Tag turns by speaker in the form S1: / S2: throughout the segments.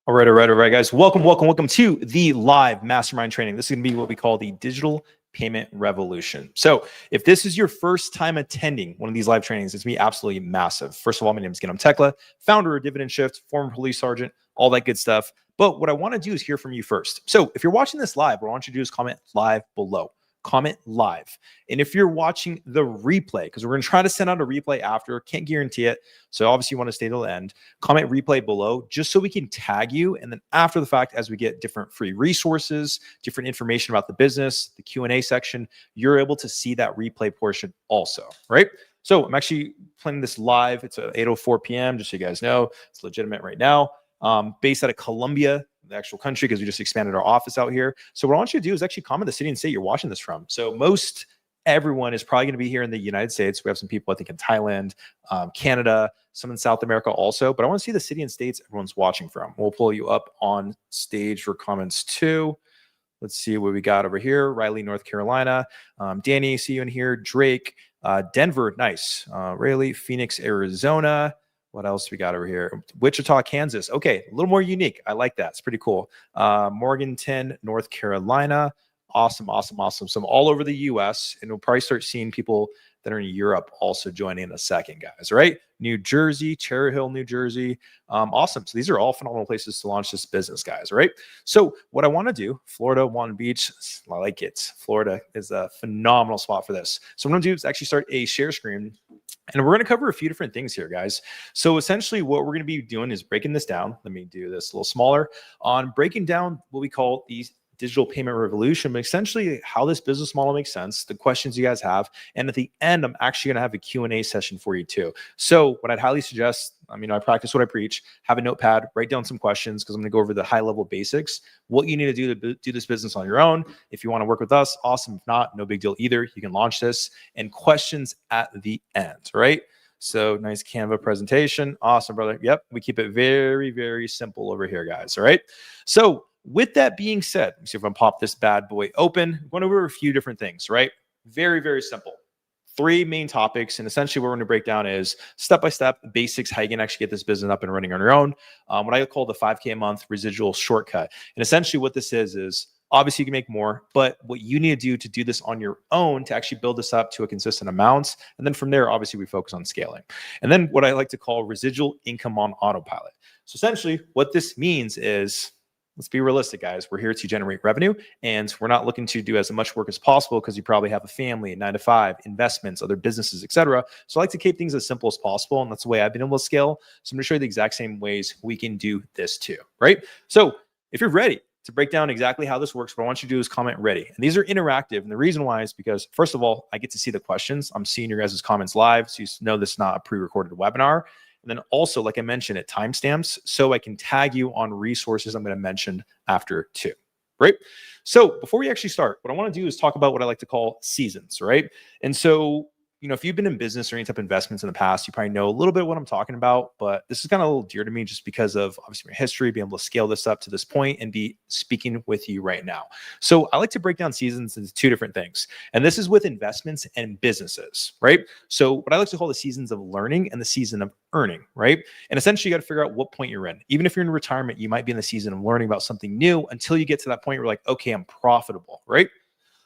S1: All right, guys. Welcome to the live mastermind training. This is going to be what we call the digital payment revolution. So if this is your first time attending one of these live trainings, it's going to be absolutely massive. First of all, my name is Ginem Tekla, founder of Dividend Shift, former police sergeant, all that good stuff. But what I want to do is hear from you first. So if you're watching this live, what I want you to do is comment live below. Comment live. And if you're watching the replay, because we're going to try to send out a replay after, can't guarantee it. So obviously you want to stay till the end, comment replay below just so we can tag you. And then after the fact, as we get different free resources, different information about the business, the Q&A section, you're able to see that replay portion also, right? So I'm actually playing this live. It's at 8:04 p.m. just so you guys know. It's legitimate right now. Based out of Colombia, the actual country, because we just expanded our office out here. So what I want you to do is actually comment the city and state you're watching this from. So most everyone is probably going to be here in the United States. We have some people, I think, in Thailand, Canada, some in South America also. But I want to see the city and states everyone's watching from. We'll pull you up on stage for comments too. Let's see what we got over here. Riley, North Carolina. Danny, see you in here. Drake, Denver, nice. Rayleigh, Phoenix, Arizona. What else we got over here? Wichita, Kansas. Okay, a little more unique. I like that. It's pretty cool. Morganton, North Carolina. Awesome. So I'm all over the U.S. and we'll probably start seeing people that are in Europe also joining in a second, guys. Right? New Jersey, Cherry Hill, New Jersey. Awesome. So these are all phenomenal places to launch this business, guys. Right? So what I want to do, Florida, Long Beach, I like it. Florida is a phenomenal spot for this. So what I'm going to do is actually start a share screen. And we're going to cover a few different things here, guys. So essentially what we're going to be doing is breaking this down. Let me do this a little smaller on breaking down what we call these digital payment revolution, but essentially how this business model makes sense, the questions you guys have. And at the end, I'm actually going to have a Q&A session for you too. So what I'd highly suggest, I practice what I preach, have a notepad, write down some questions because I'm going to go over the high level basics, what you need to do this business on your own. If you want to work with us, awesome. If not, no big deal either. You can launch this and questions at the end, right? So nice Canva presentation. Awesome, brother. Yep. We keep it very, very simple over here, guys. All right. So with that being said, let me see if I can pop this bad boy open. Going over a few different things, right? Very, very simple. 3 main topics. And essentially what we're going to break down is step-by-step basics, how you can actually get this business up and running on your own. What I call the 5K a month residual shortcut. And essentially what this is obviously you can make more, but what you need to do this on your own to actually build this up to a consistent amount. And then from there, obviously we focus on scaling. And then what I like to call residual income on autopilot. So essentially what this means is, let's be realistic, guys. We're here to generate revenue, and we're not looking to do as much work as possible because you probably have a family, 9 to 5, investments, other businesses, etc. So I like to keep things as simple as possible, and that's the way I've been able to scale. So I'm going to show you the exact same ways we can do this too, right? So if you're ready to break down exactly how this works, what I want you to do is comment ready. And these are interactive. And the reason why is because, first of all, I get to see the questions. I'm seeing your guys' comments live, so you know this is not a pre-recorded webinar. And then also, like I mentioned, at timestamps, so I can tag you on resources I'm going to mention after too, right? So before we actually start, what I want to do is talk about what I like to call seasons, right? And so, if you've been in business or any type of investments in the past, you probably know a little bit what I'm talking about, but this is kind of a little dear to me just because of obviously my history, being able to scale this up to this point and be speaking with you right now. So I like to break down seasons into 2 different things. And this is with investments and businesses, right? So what I like to call the seasons of learning and the season of earning, right? And essentially you got to figure out what point you're in. Even if you're in retirement, you might be in the season of learning about something new until you get to that point where you're like, okay, I'm profitable, right?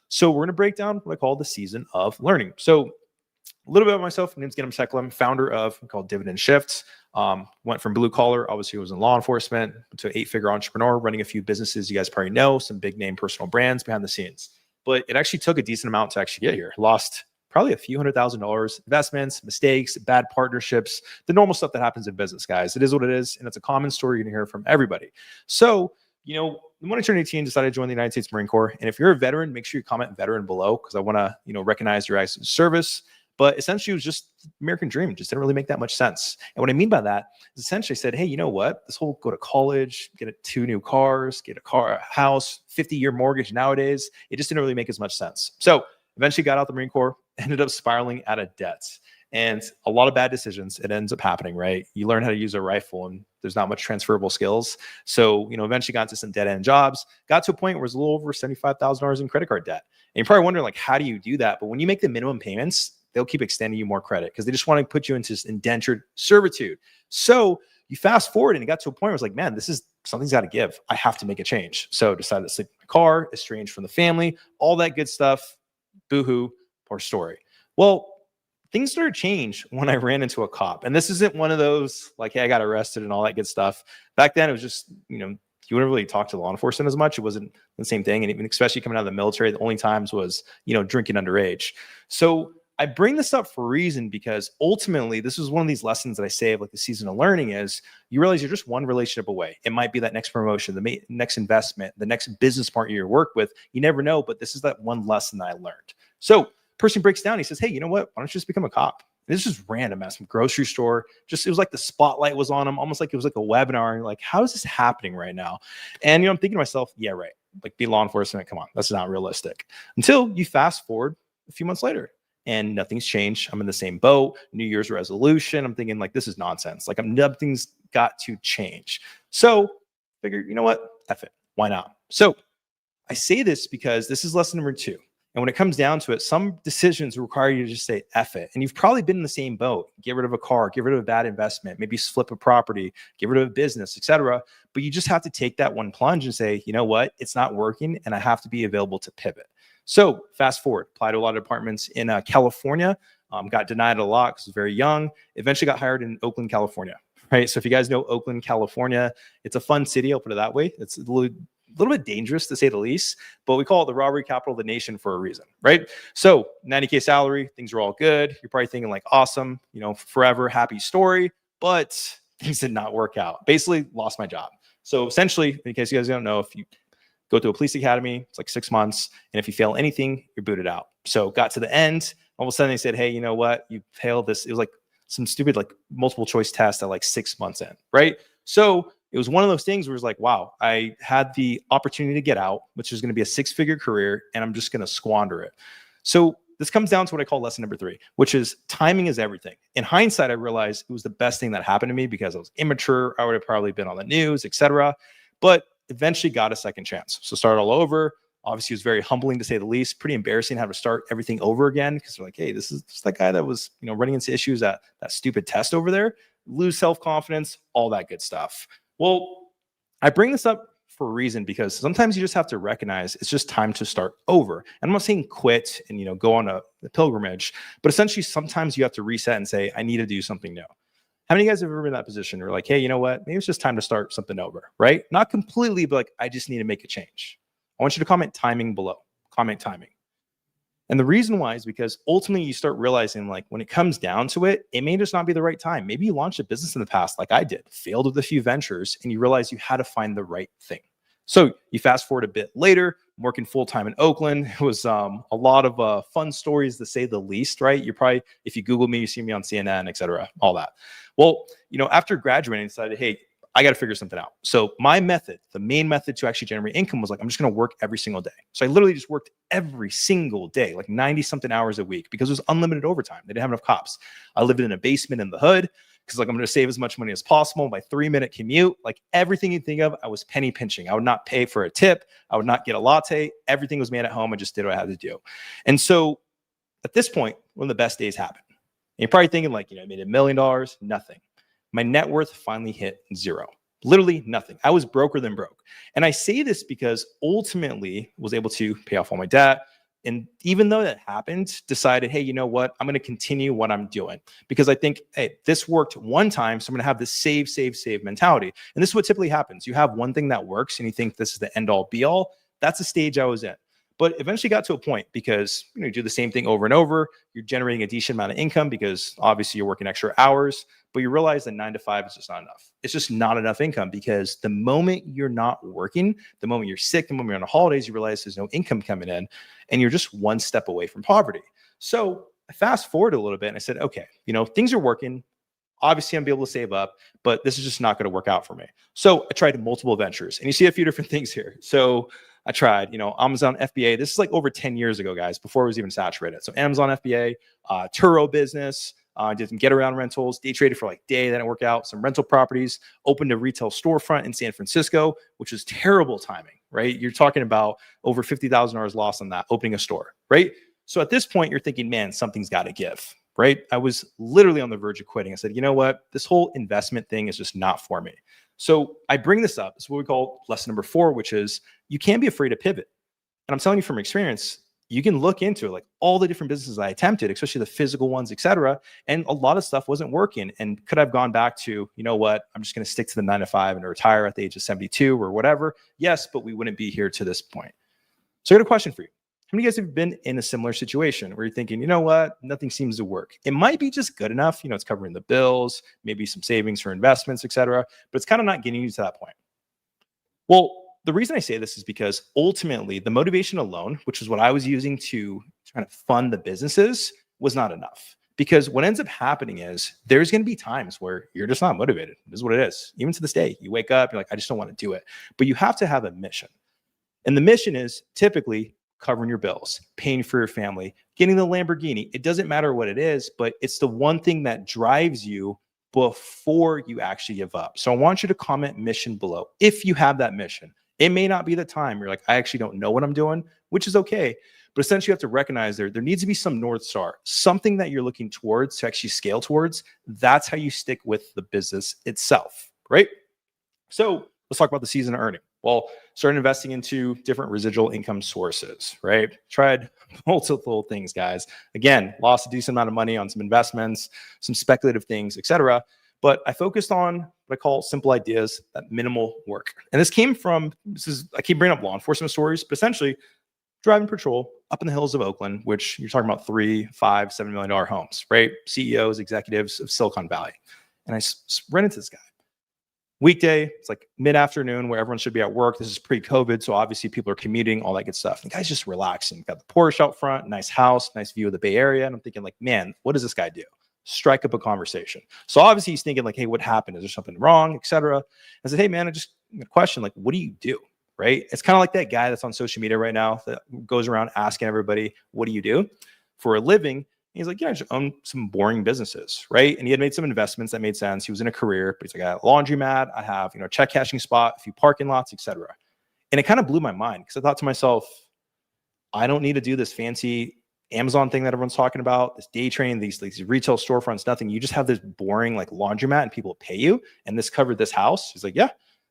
S1: So we're going to break down what I call the season of learning. So a little bit about myself. My name's Ginem Tekla. I'm founder of called Dividend Shift. Went from blue collar, obviously was in law enforcement, to an 8-figure entrepreneur, running a few businesses you guys probably know, some big name personal brands behind the scenes. But it actually took a decent amount to actually get here. Lost probably a few $100,000, investments, mistakes, bad partnerships, the normal stuff that happens in business, guys. It is what it is, and it's a common story you're gonna hear from everybody. So, when I turned 18, decided to join the United States Marine Corps. And if you're a veteran, make sure you comment veteran below because I want to, recognize your guys' service. But essentially, it was just American dream. Just didn't really make that much sense. And what I mean by that is essentially I said, hey, you know what? This whole go to college, get 2 new cars, get a house, 50-year mortgage nowadays, it just didn't really make as much sense. So eventually got out the Marine Corps, ended up spiraling out of debt. And a lot of bad decisions, it ends up happening, right? You learn how to use a rifle and there's not much transferable skills. So, eventually got into some dead end jobs, got to a point where it was a little over $75,000 in credit card debt. And you're probably wondering, like, how do you do that? But when you make the minimum payments, they'll keep extending you more credit because they just want to put you into indentured servitude. So You fast forward and it got to a point where it's like, man, something's got to give. I have to make a change. So decided to sleep in my car, estranged from the family, all that good stuff. Boo-hoo, poor story. Well, things started to change when I ran into a cop. And this isn't one of those like, hey, I got arrested and all that good stuff. Back then, it was just, you wouldn't really talk to law enforcement as much. It wasn't the same thing. And even especially coming out of the military, the only times was, drinking underage. So I bring this up for a reason because ultimately this is one of these lessons that I say of like the season of learning is you realize you're just one relationship away. It might be that next promotion, the next investment, the next business partner you work with. You never know, but this is that one lesson that I learned. So person breaks down. He says, hey, you know what? Why don't you just become a cop? And it's just random at some grocery store. It was like the spotlight was on him, almost like it was like a webinar. And like, how is this happening right now? And, I'm thinking to myself, yeah, right. Like be law enforcement. Come on. That's not realistic. Until you fast forward a few months later and nothing's changed. I'm in the same boat, New Year's resolution. I'm thinking like, this is nonsense. Like nothing's got to change. So figure, you know what? F it. Why not? So I say this because this is lesson number 2. And when it comes down to it, some decisions require you to just say F it. And you've probably been in the same boat. Get rid of a car, get rid of a bad investment, maybe flip a property, get rid of a business, etc. But you just have to take that one plunge and say, you know what? It's not working and I have to be available to pivot. So fast forward, applied to a lot of departments in California, got denied a lot because I was very young, eventually got hired in Oakland, California. Right. So if you guys know Oakland, California, it's a fun city. I'll put it that way. It's a little bit dangerous to say the least, but we call it the robbery capital of the nation for a reason, right? So 90K salary, things are all good. You're probably thinking like, awesome, forever happy story, but things did not work out. Basically lost my job. So essentially, in case you guys don't know, if you go to a police academy, it's like 6 months. And if you fail anything, you're booted out. So got to the end, all of a sudden they said, hey, you know what? You failed this. It was like some stupid like multiple choice test at like 6 months in, right? So it was one of those things where it's like, wow, I had the opportunity to get out, which is going to be a 6-figure career, and I'm just going to squander it. So this comes down to what I call lesson number 3, which is timing is everything. In hindsight, I realized it was the best thing that happened to me because I was immature. I would have probably been on the news, etc. But eventually got a second chance. So started all over. Obviously, it was very humbling to say the least. Pretty embarrassing to have to start everything over again because they're like, hey, this is just that guy that was running into issues at that stupid test over there. Lose self-confidence, all that good stuff. Well, I bring this up for a reason because sometimes you just have to recognize it's just time to start over. And I'm not saying quit and go on a pilgrimage, but essentially sometimes you have to reset and say, I need to do something new. How many of you guys have ever been in that position? You're like, hey, you know what? Maybe it's just time to start something over, right? Not completely, but like, I just need to make a change. I want you to comment timing below. Comment timing. And the reason why is because ultimately you start realizing like when it comes down to it, it may just not be the right time. Maybe you launched a business in the past like I did, failed with a few ventures, and you realize you had to find the right thing. So you fast forward a bit later, working full-time in Oakland. It was a lot of fun stories to say the least, right? You're probably, if you Google me, you see me on CNN, et cetera, all that. Well, after graduating, I decided, hey, I got to figure something out. So my method, the main method to actually generate income was like, I'm just going to work every single day. So I literally just worked every single day, like 90 something hours a week because it was unlimited overtime. They didn't have enough cops. I lived in a basement in the hood because like I'm going to save as much money as possible. My 3-minute commute, like everything you think of, I was penny pinching. I would not pay for a tip. I would not get a latte. Everything was made at home. I just did what I had to do. And so at this point, one of the best days happened. And you're probably thinking like, I made $1 million, nothing. My net worth finally hit 0. Literally nothing. I was broker than broke. And I say this because ultimately was able to pay off all my debt. And even though that happened, decided, hey, you know what? I'm going to continue what I'm doing because I think, hey, this worked one time. So I'm going to have this save mentality. And this is what typically happens. You have one thing that works and you think this is the end all be all. That's the stage I was in. But eventually got to a point because you do the same thing over and over. You're generating a decent amount of income because obviously you're working extra hours, but you realize that 9 to 5 is just not enough. It's just not enough income because the moment you're not working, the moment you're sick, the moment you're on the holidays, you realize there's no income coming in and you're just one step away from poverty. So I fast forward a little bit and I said, okay, things are working. Obviously, I'm able to save up, but this is just not going to work out for me. So I tried multiple ventures and you see a few different things here. So I tried, Amazon FBA. This is like over 10 years ago, guys, before it was even saturated. So Amazon FBA, Turo business, did some get around rentals, day traded for like day, that didn't work out. Some rental properties, opened a retail storefront in San Francisco, which was terrible timing, right? You're talking about over $50,000 lost on that, opening a store, right? So at this point, you're thinking, man, something's got to give. right? I was literally on the verge of quitting. I said, you know what? This whole investment thing is just not for me. So I bring this up. It's what we call lesson number 4, which is you can't be afraid to pivot. And I'm telling you from experience, you can look into like all the different businesses I attempted, especially the physical ones, et cetera. And a lot of stuff wasn't working. And could I've gone back to, you know what, I'm just going to stick to the 9 to 5 and retire at the age of 72 or whatever? Yes, but we wouldn't be here to this point. So I got a question for you. How many of you guys have been in a similar situation where you're thinking, you know what, nothing seems to work? It might be just good enough. You know, it's covering the bills, maybe some savings for investments, et cetera, but it's kind of not getting you to that point. Well, the reason I say this is because ultimately the motivation alone, which is what I was using to try to fund the businesses, was not enough. Because what ends up happening is there's going to be times where you're just not motivated. This is what it is. Even to this day, you wake up, you're like, I just don't want to do it. But you have to have a mission. And the mission is typically covering your bills, paying for your family, getting the Lamborghini. It doesn't matter what it is, but it's the one thing that drives you before you actually give up. So I want you to comment mission below if you have that mission. It may not be the time you're like, I actually don't know what I'm doing, which is okay. But essentially you have to recognize there needs to be some North Star, something that you're looking towards to actually scale towards. That's how you stick with the business itself, right? So let's talk about the season of earning. Well, started investing into different residual income sources, right? Tried multiple things, guys. Again, lost a decent amount of money on some investments, some speculative things, etc. But I focused on what I call simple ideas that minimal work. And this came from, I keep bringing up law enforcement stories, but essentially driving patrol up in the hills of Oakland, which you're talking about $3, $5, $7 million homes, right? CEOs, executives of Silicon Valley. And I ran into this guy. Weekday, it's like mid-afternoon where everyone should be at work. This is pre-COVID, so obviously people are commuting, all that good stuff. And the guy's just relaxing. Got the Porsche out front, nice house, nice view of the Bay Area. And I'm thinking like, man, what does this guy do? Strike up a conversation. So obviously he's thinking like, hey, what happened? Is there something wrong, etc. I said, hey, man, I just a question, like, what do you do? Right? It's kind of like that guy that's on social media right now that goes around asking everybody, what do you do for a living? He's like, yeah, I just own some boring businesses, right? And he had made some investments that made sense. He was in a career, but he's like, I have a laundromat, I have, you know, a check cashing spot, a few parking lots, etc. And it kind of blew my mind because I thought to myself, I don't need to do this fancy Amazon thing that everyone's talking about, this day trading, these retail storefronts, nothing. You just have this boring like laundromat and people pay you. And this covered this house. He's like, yeah,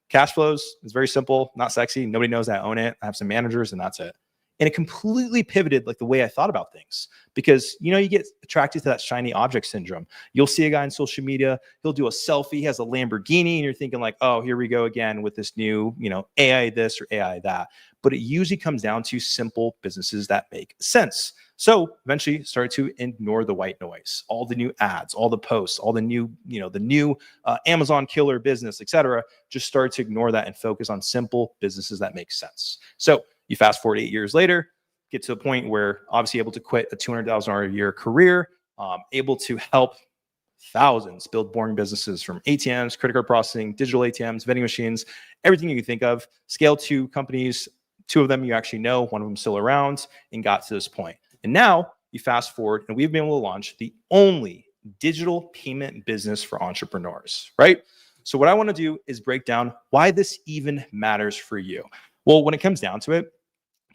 S1: cash flows is very simple, not sexy. Nobody knows I own it. I have some managers and that's it. And it completely pivoted like the way I thought about things because, you know, you get attracted to that shiny object syndrome. You'll see a guy on social media, he'll do a selfie, he has a Lamborghini and you're thinking like, oh, here we go again with this new, you know, AI this or AI that. But it usually comes down to simple businesses that make sense. So eventually start to ignore the white noise, all the new ads, all the posts, all the new, you know, the new Amazon killer business, et cetera. Just start to ignore that and focus on simple businesses that make sense. So you fast forward 8 years later, get to a point where obviously able to quit a $200,000 a year career, able to help thousands build boring businesses from ATMs, credit card processing, digital ATMs, vending machines, everything you can think of, scale to companies. 2 of them you actually know, 1 of them still around, and got to this point. And now you fast forward and we've been able to launch the only digital payment business for entrepreneurs, right? So what I want to do is break down why this even matters for you. Well, when it comes down to it,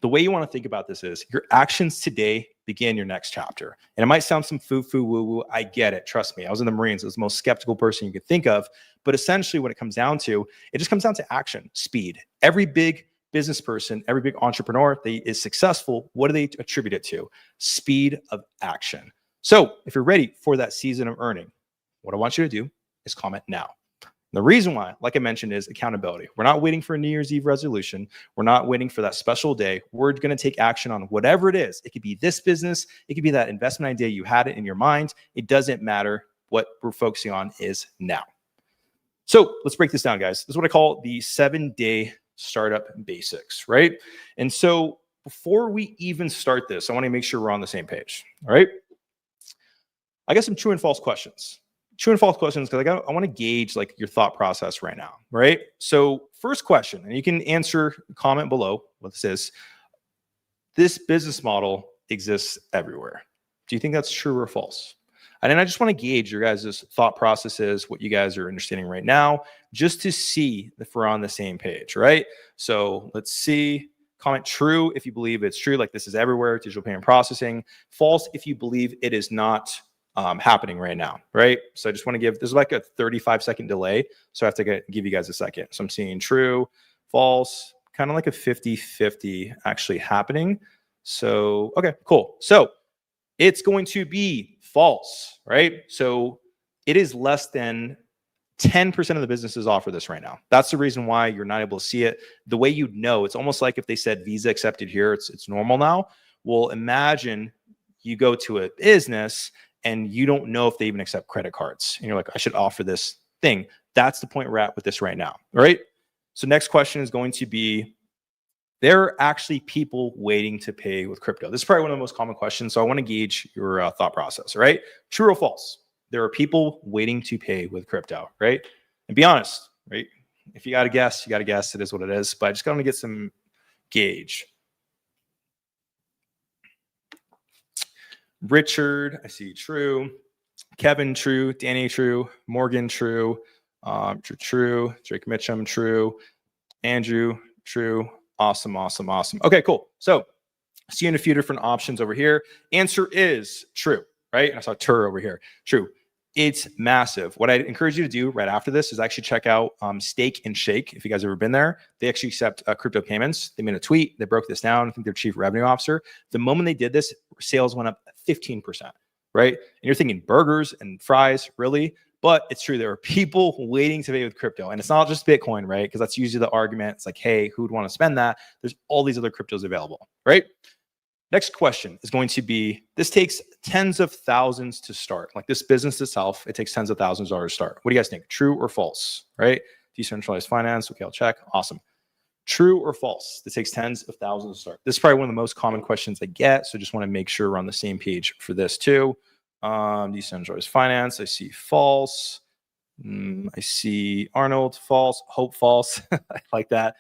S1: the way you want to think about this is your actions today begin your next chapter. And it might sound some foo-foo woo-woo. I get it. Trust me. I was in the Marines. I was the most skeptical person you could think of. But essentially what it comes down to, it just comes down to action, speed. Every big business person, every big entrepreneur that is successful, what do they attribute it to? Speed of action. So if you're ready for that season of earning, what I want you to do is comment now. The reason why, like I mentioned, is accountability. We're not waiting for a New Year's Eve resolution. We're not waiting for that special day. We're going to take action on whatever it is. It could be this business. It could be that investment idea. You had it in your mind. It doesn't matter. What we're focusing on is now. So let's break this down, guys. This is what I call the 7-day startup basics, right? And so before we even start this, I want to make sure we're on the same page, all right? I got some true and false questions. True and false questions because I want to gauge like your thought process right now, right? So first question, and you can answer, comment below what this is. This business model exists everywhere. Do you think that's true or false? And then I just want to gauge your guys' thought processes, what you guys are understanding right now, just to see if we're on the same page, right? So let's see. Comment true if you believe it's true, like this is everywhere, digital payment processing. False if you believe it is not happening right now, right? So I just want to give, there's like a 35-second delay. So I have to give you guys a second. So I'm seeing true, false, kind of like a 50-50 actually happening. So, okay, cool. So it's going to be false, right? So it is less than 10% of the businesses offer this right now. That's the reason why you're not able to see it. The way you'd know, it's almost like if they said Visa accepted here, it's normal now. Well, imagine you go to a business and you don't know if they even accept credit cards. And you're like, I should offer this thing. That's the point we're at with this right now, right? So next question is going to be, there are actually people waiting to pay with crypto. This is probably one of the most common questions. So I want to gauge your thought process, right? True or false? There are people waiting to pay with crypto, right? And be honest, right? If you got to guess, you got to guess. It is what it is. But I just got to get some gauge. Richard, I see true. Kevin, true. Danny, true. Morgan, true. True. Drake Mitchum, true. Andrew, true. Awesome. Okay, cool. So seeing a few different options over here. Answer is true, right? I saw Tur over here. True. It's massive. What I'd encourage you to do right after this is actually check out Stake and Shake. If you guys have ever been there, they actually accept crypto payments. They made a tweet. They broke this down. I think their chief revenue officer. The moment they did this, sales went up 15%, right? And you're thinking burgers and fries, really? But it's true. There are people waiting to pay with crypto. And it's not just Bitcoin, right? Because that's usually the argument. It's like, hey, who'd want to spend that? There's all these other cryptos available, right? Next question is going to be, this takes tens of thousands to start. Like this business itself, it takes tens of thousands of dollars to start. What do you guys think? True or false, right? Decentralized finance. Okay, I'll check. Awesome. True or false? This takes tens of thousands to start. This is probably one of the most common questions I get. So just want to make sure we're on the same page for this too. Decentralized finance. I see false. I see Arnold, false. Hope, false. I like that.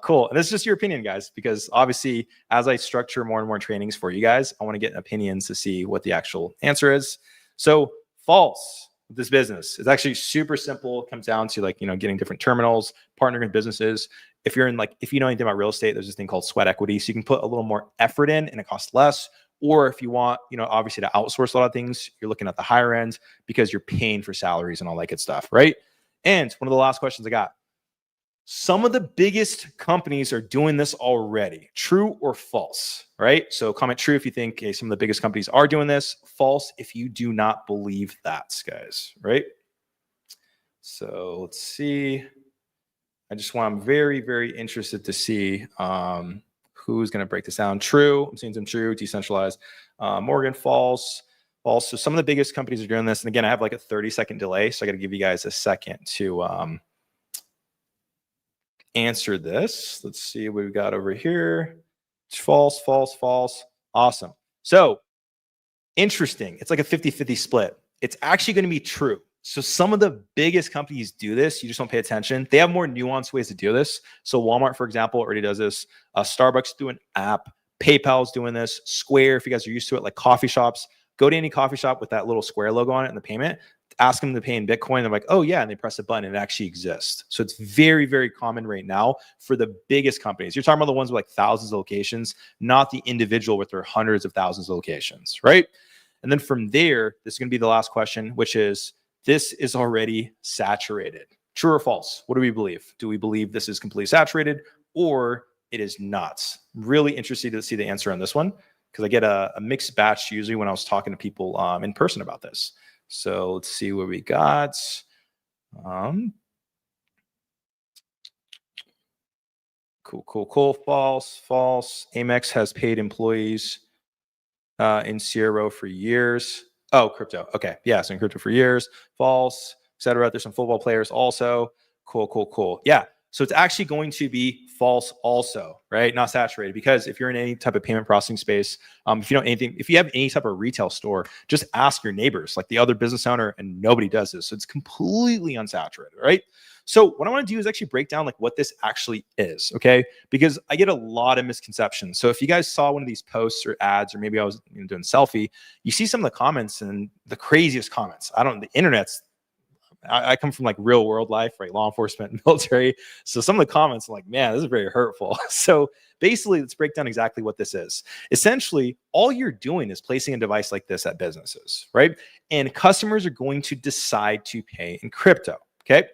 S1: Cool. And this is just your opinion, guys, because obviously as I structure more and more trainings for you guys, I want to get opinions to see what the actual answer is. So false with this business is actually super simple. It comes down to like, getting different terminals, partnering with businesses. If you're in if you know anything about real estate, there's this thing called sweat equity. So you can put a little more effort in and it costs less. Or if you want, obviously to outsource a lot of things, you're looking at the higher end because you're paying for salaries and all that good stuff, right? And one of the last questions I got, some of the biggest companies are doing this already. True or false, right? So comment true if you think some of the biggest companies are doing this. False if you do not believe that, guys, right? So let's see. I'm very, very interested to see who's going to break this down. True. I'm seeing some true. Decentralized. Morgan, false. False. So some of the biggest companies are doing this. And again, I have like a 30-second delay. So I got to give you guys a second to answer this. Let's see what we've got over here. It's false, false, false. Awesome. So interesting. It's like a 50-50 split. It's actually going to be true. So some of the biggest companies do this. You just don't pay attention. They have more nuanced ways to do this. So Walmart, for example, already does this. Starbucks do an app. PayPal's doing this. Square, if you guys are used to it, like coffee shops, go to any coffee shop with that little Square logo on it and the payment. Ask them to pay in Bitcoin. They're like, oh yeah. And they press a button and it actually exists. So it's very, very common right now for the biggest companies. You're talking about the ones with like thousands of locations, not the individual with their hundreds of thousands of locations, right? And then from there, this is going to be the last question, which is, this is already saturated. True or false? What do we believe? Do we believe this is completely saturated or it is not? Really interested to see the answer on this one because I get a mixed batch usually when I was talking to people in person about this. So let's see what we got. Cool. False. Amex has paid employees in CRO for years. Oh, crypto. Okay. Yeah. So in crypto for years. False, etc. There's some football players also. Cool. Yeah. So it's actually going to be false also, right? Not saturated, because if you're in any type of payment processing space, if you know anything, if you have any type of retail store, just ask your neighbors, like the other business owner, and nobody does this. So it's completely unsaturated, right? So what I want to do is actually break down like what this actually is, okay? Because I get a lot of misconceptions. So if you guys saw one of these posts or ads, or maybe I was doing selfie, you see some of the comments and the craziest comments. The internet's I come from like real world life, right? Law enforcement, military. So some of the comments are like, man, this is very hurtful. So basically, let's break down exactly what this is. Essentially, all you're doing is placing a device like this at businesses, right? And customers are going to decide to pay in crypto. Okay.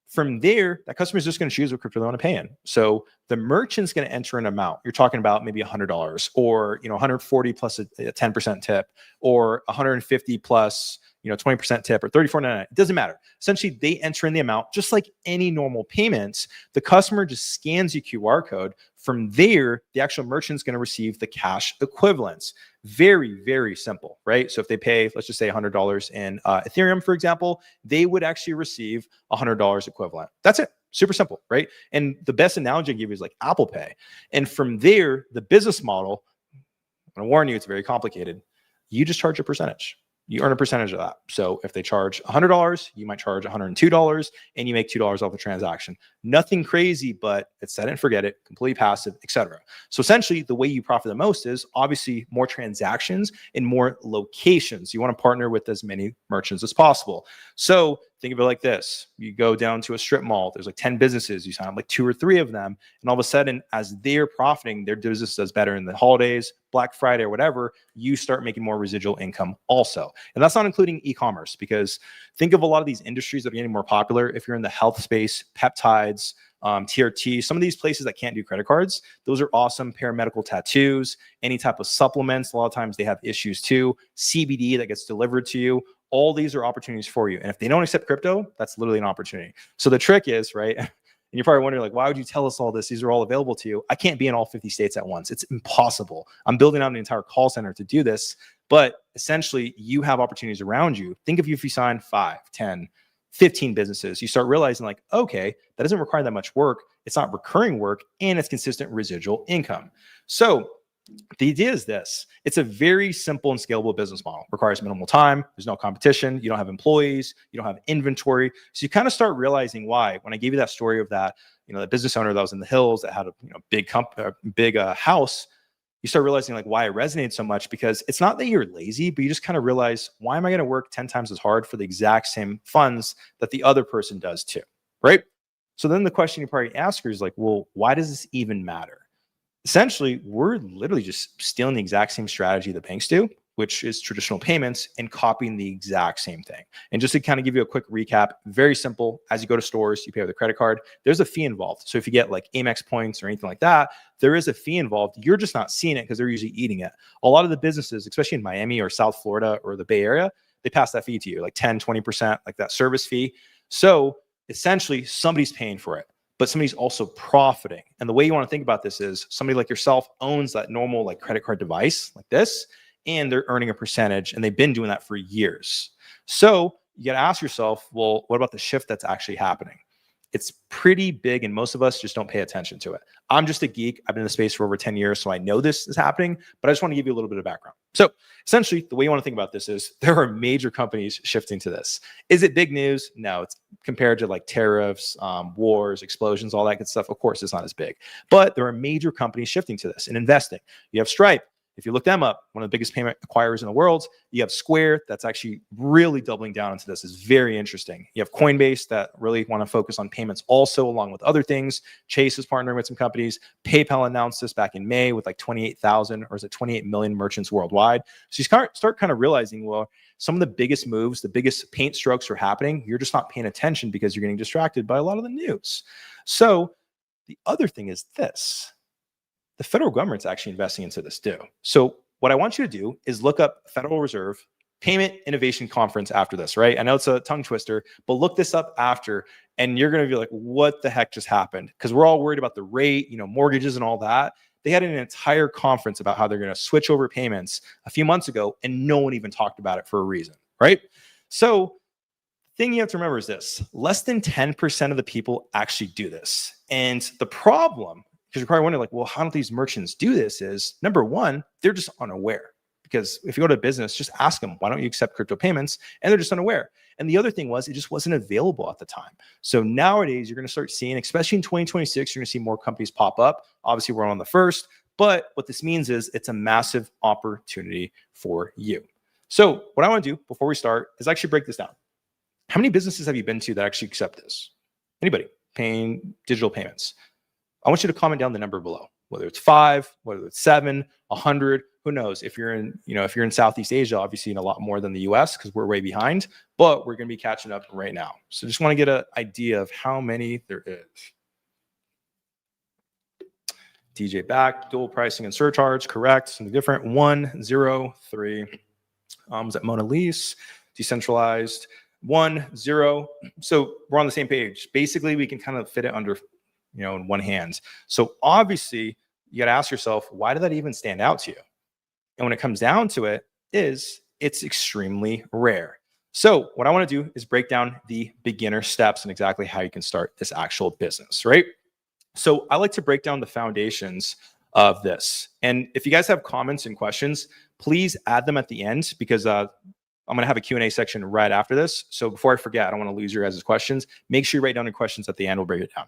S1: From there, that customer is just going to choose what crypto they want to pay in. So the merchant's going to enter an amount. You're talking about maybe $100 or 140 plus a 10% tip, or 150 plus 20% tip, or $34.99. It doesn't matter. Essentially, they enter in the amount just like any normal payments. The customer just scans your QR code. From there, the actual merchant's going to receive the cash equivalents. Very, very simple, right? So if they pay, let's just say $100 in Ethereum, for example, they would actually receive $100 equivalent. That's it. Super simple, right? And the best analogy I give you is like Apple Pay. And from there, the business model, I'm going to warn you, it's very complicated. You just charge a percentage. You earn a percentage of that. So if they charge $100, you might charge $102, and you make $2 off the transaction. Nothing crazy, but it's set it and forget it, completely passive, etc. So essentially, the way you profit the most is obviously more transactions and more locations. You want to partner with as many merchants as possible. So think of it like this. You go down to a strip mall, there's like 10 businesses, you sign up like 2 or 3 of them, and all of a sudden, as they're profiting, their business does better in the holidays, Black Friday or whatever, you start making more residual income also. And that's not including e-commerce, because think of a lot of these industries that are getting more popular. If you're in the health space, peptides, TRT, some of these places that can't do credit cards, those are awesome. Paramedical tattoos, any type of supplements, a lot of times they have issues too. CBD that gets delivered to you. All these are opportunities for you. And if they don't accept crypto, that's literally an opportunity. So the trick is, right? And you're probably wondering, like, why would you tell us all this? These are all available to you. I can't be in all 50 states at once. It's impossible. I'm building out an entire call center to do this. But essentially, you have opportunities around you. Think of you if you sign 5, 10, 15 businesses, you start realizing like, okay, that doesn't require that much work. It's not recurring work, and it's consistent residual income. So the idea is this. It's a very simple and scalable business model. It requires minimal time. There's no competition. You don't have employees. You don't have inventory. So you kind of start realizing why. When I gave you that story of that, the business owner that was in the hills that had a big house, you start realizing like why it resonates so much, because it's not that you're lazy, but you just kind of realize, why am I going to work 10 times as hard for the exact same funds that the other person does too, right? So then the question you probably ask her is like, well, why does this even matter? Essentially, we're literally just stealing the exact same strategy the banks do, which is traditional payments, and copying the exact same thing. And just to kind of give you a quick recap, very simple. As you go to stores, you pay with a credit card, there's a fee involved. So if you get like Amex points or anything like that, there is a fee involved. You're just not seeing it because they're usually eating it. A lot of the businesses, especially in Miami or South Florida or the Bay Area, they pass that fee to you, like 10, 20%, like that service fee. So essentially, somebody's paying for it, but somebody's also profiting. And the way you want to think about this is somebody like yourself owns that normal like credit card device like this, and they're earning a percentage, and they've been doing that for years. So you got to ask yourself, well, what about the shift that's actually happening? It's pretty big, and most of us just don't pay attention to it. I'm just a geek. I've been in the space for over 10 years, so I know this is happening, but I just want to give you a little bit of background. So essentially, the way you want to think about this is there are major companies shifting to this. Is it big news? No, it's compared to like tariffs, wars, explosions, all that good stuff. Of course, it's not as big, but there are major companies shifting to this and investing. You have Stripe. If you look them up, one of the biggest payment acquirers in the world. You have Square that's actually really doubling down into this. It's very interesting. You have Coinbase that really want to focus on payments also, along with other things. Chase is partnering with some companies. PayPal announced this back in May with like 28,000, or is it 28 million merchants worldwide. So you start kind of realizing, well, some of the biggest moves, the biggest paint strokes are happening. You're just not paying attention because you're getting distracted by a lot of the news. So the other thing is this. The federal government's actually investing into this too. So what I want you to do is look up Federal Reserve Payment Innovation Conference after this, right? I know it's a tongue twister, but look this up after, and you're going to be like, what the heck just happened? Because we're all worried about the rate, mortgages and all that. They had an entire conference about how they're going to switch over payments a few months ago, and no one even talked about it for a reason, right? So the thing you have to remember is this. Less than 10% of the people actually do this. And the problem, because you're probably wondering like, well, how don't these merchants do this, is number one, they're just unaware. Because if you go to a business, just ask them, why don't you accept crypto payments? And they're just unaware. And the other thing was, it just wasn't available at the time. So nowadays, you're going to start seeing, especially in 2026, you're going to see more companies pop up. Obviously, we're on the first. But what this means is it's a massive opportunity for you. So what I want to do before we start is actually break this down. How many businesses have you been to that actually accept this? Anybody paying digital payments? I want you to comment down the number below, whether it's 5, whether it's 7, 100, who knows? If you're in, if you're in Southeast Asia, obviously in a lot more than the US because we're way behind, but we're going to be catching up right now. So just want to get an idea of how many there is. DJ back, dual pricing and surcharge, correct. Something different. 1, 0, 3. Is that Mona Lisa? Decentralized. 1, 0. So we're on the same page. Basically, we can kind of fit it under, in one hand. So obviously, you got to ask yourself, why did that even stand out to you? And when it comes down to it, it's extremely rare. So what I want to do is break down the beginner steps and exactly how you can start this actual business, right? So I like to break down the foundations of this. And if you guys have comments and questions, please add them at the end because I'm going to have a Q&A section right after this. So before I forget, I don't want to lose your guys' questions. Make sure you write down your questions at the end. We'll break it down.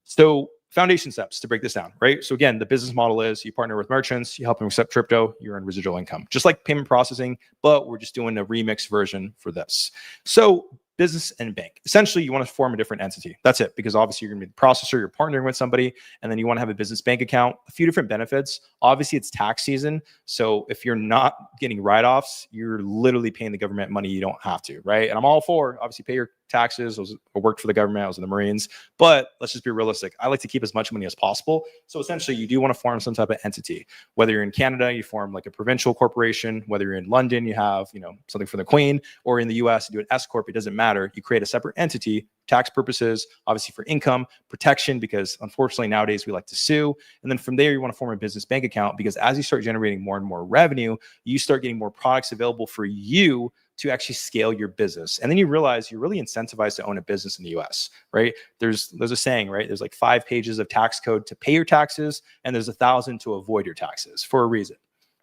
S1: So foundation steps to break this down, right? So again, the business model is you partner with merchants, you help them accept crypto, you earn residual income, just like payment processing, but we're just doing a remix version for this. So business and bank. Essentially, you want to form a different entity. That's it, because obviously you're going to be the processor, you're partnering with somebody, and then you want to have a business bank account, a few different benefits. Obviously, it's tax season. So if you're not getting write-offs, you're literally paying the government money you don't have to, right? And I'm all for, obviously, pay your taxes. I worked for the government. I was in the Marines. But let's just be realistic. I like to keep as much money as possible. So essentially, you do want to form some type of entity. Whether you're in Canada, you form like a provincial corporation. Whether you're in London, you have something for the Queen. Or in the US, you do an S Corp. It doesn't matter. You create a separate entity, tax purposes, obviously for income, protection, because unfortunately nowadays we like to sue. And then from there, you want to form a business bank account because as you start generating more and more revenue, you start getting more products available for you to actually scale your business. And then you realize you're really incentivized to own a business in the US, right? There's a saying, right? There's like 5 pages of tax code to pay your taxes, and there's 1,000 to avoid your taxes for a reason.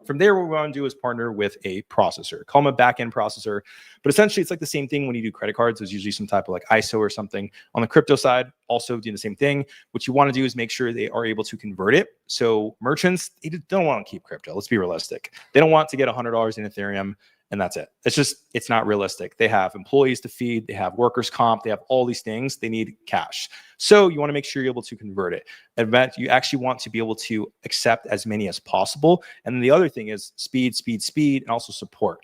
S1: From there, what we want to do is partner with a processor. Call them a back-end processor. But essentially, it's like the same thing when you do credit cards. There's usually some type of like ISO or something. On the crypto side, also doing the same thing. What you want to do is make sure they are able to convert it. So merchants, they don't want to keep crypto. Let's be realistic. They don't want to get $100 in Ethereum and that's it. It's not realistic. They have employees to feed. They have workers' comp. They have all these things. They need cash. So you want to make sure you're able to convert it. And you actually want to be able to accept as many as possible. And then the other thing is speed, and also support.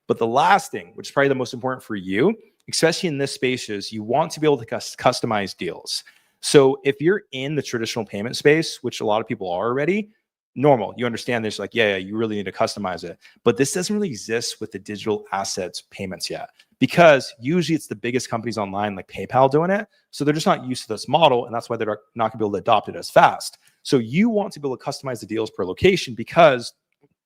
S1: But the last thing, which is probably the most important for you, especially in this space, is you want to be able to customize deals. So if you're in the traditional payment space, which a lot of people are already, normal. You understand this, like, yeah, you really need to customize it. But this doesn't really exist with the digital assets payments yet, because usually it's the biggest companies online like PayPal doing it. So they're just not used to this model. And that's why they're not gonna be able to adopt it as fast. So you want to be able to customize the deals per location, because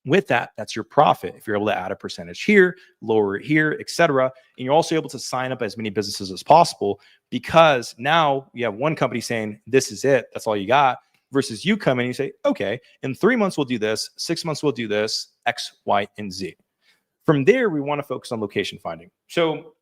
S1: with that, that's your profit. If you're able to add a percentage here, lower it here, etc. And you're also able to sign up as many businesses as possible, because now you have one company saying, this is it, that's all you got. Versus you come in and you say, okay, in 3 months, we'll do this, 6 months, we'll do this, X, Y, and Z. From there, we want to focus on location finding. So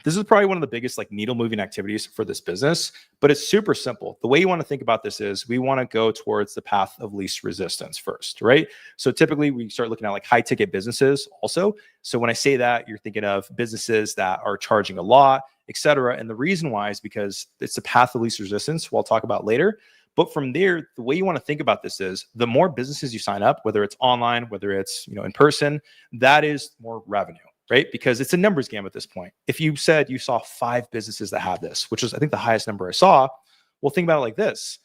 S1: this is probably one of the biggest like needle moving activities for this business, but it's super simple. The way you want to think about this is we want to go towards the path of least resistance first, right? So typically we start looking at like high ticket businesses also. So when I say that, you're thinking of businesses that are charging a lot, etc. And the reason why is because it's the path of least resistance, we'll talk about later. But from there, the way you want to think about this is the more businesses you sign up, whether it's online, whether it's in person, that is more revenue, right? Because it's a numbers game at this point. If you said you saw 5 businesses that have this, which is I think the highest number I saw, well, think about it like this.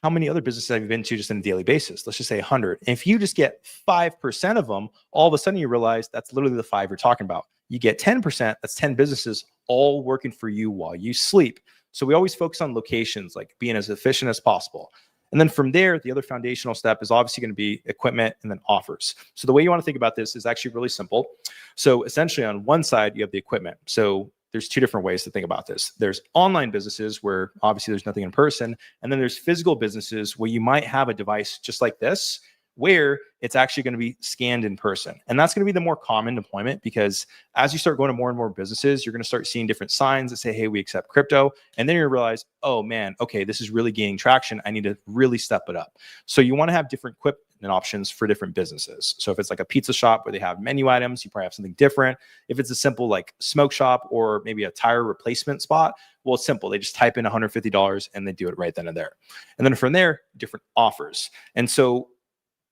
S1: How many other businesses have you been to just on a daily basis? Let's just say 100. And if you just get 5% of them, all of a sudden you realize that's literally the 5 you're talking about. You get 10%, that's 10 businesses all working for you while you sleep. So we always focus on locations, like being as efficient as possible. And then from there, the other foundational step is obviously going to be equipment and then offers. So the way you want to think about this is actually really simple. So essentially on one side, you have the equipment. So there's 2 different ways to think about this. There's online businesses where obviously there's nothing in person. And then there's physical businesses where you might have a device just like this, where it's actually going to be scanned in person. And that's going to be the more common deployment, because as you start going to more and more businesses, you're going to start seeing different signs that say, hey, we accept crypto. And then you realize, oh man, okay, this is really gaining traction. I need to really step it up. So you want to have different and options for different businesses. So if it's like a pizza shop where they have menu items, you probably have something different. If it's a simple like smoke shop or maybe a tire replacement spot, well, it's simple. They just type in $150 and they do it right then and there. And then from there, different offers. And so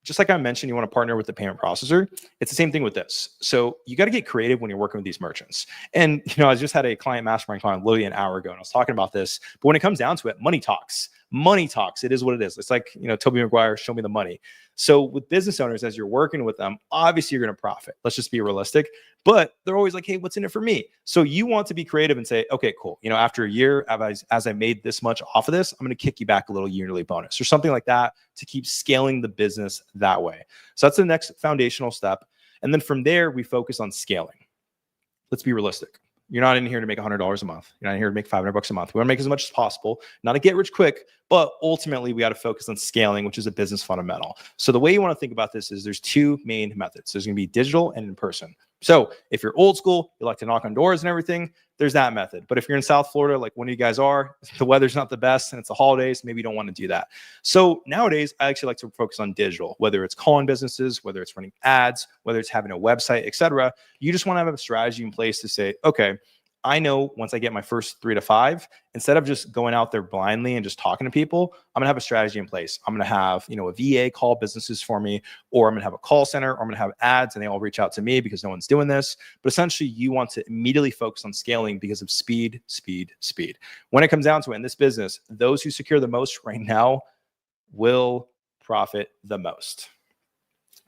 S1: just like I mentioned, you want to partner with the payment processor. It's the same thing with this. So you got to get creative when you're working with these merchants. And, I just had a client mastermind client literally an hour ago, and I was talking about this. But when it comes down to it, money talks. Money talks. It is what it is. It's like, Toby Maguire, show me the money. So with business owners, as you're working with them, obviously you're going to profit. Let's just be realistic. But they're always like, hey, what's in it for me? So you want to be creative and say, okay, cool. After a year, as I made this much off of this, I'm going to kick you back a little yearly bonus or something like that to keep scaling the business that way. So that's the next foundational step. And then from there, we focus on scaling. Let's be realistic. You're not in here to make $100 a month. You're not in here to make $500 a month. We want to make as much as possible, not to get rich quick, but ultimately we got to focus on scaling, which is a business fundamental. So the way you want to think about this is there's two main methods. There's going to be digital and in person. So if you're old school, you like to knock on doors and everything, there's that method. But if you're in South Florida, like one of you guys are, the weather's not the best and it's the holidays, maybe you don't want to do that. So nowadays, I actually like to focus on digital, whether it's calling businesses, whether it's running ads, whether it's having a website, etc. You just want to have a strategy in place to say, okay, I know once I get my first 3 to 5, instead of just going out there blindly and just talking to people, I'm going to have a strategy in place. I'm going to have, a VA call businesses for me, or I'm going to have a call center, or I'm going to have ads and they all reach out to me because no one's doing this. But essentially you want to immediately focus on scaling because of speed, speed, speed. When it comes down to it in this business, those who secure the most right now will profit the most.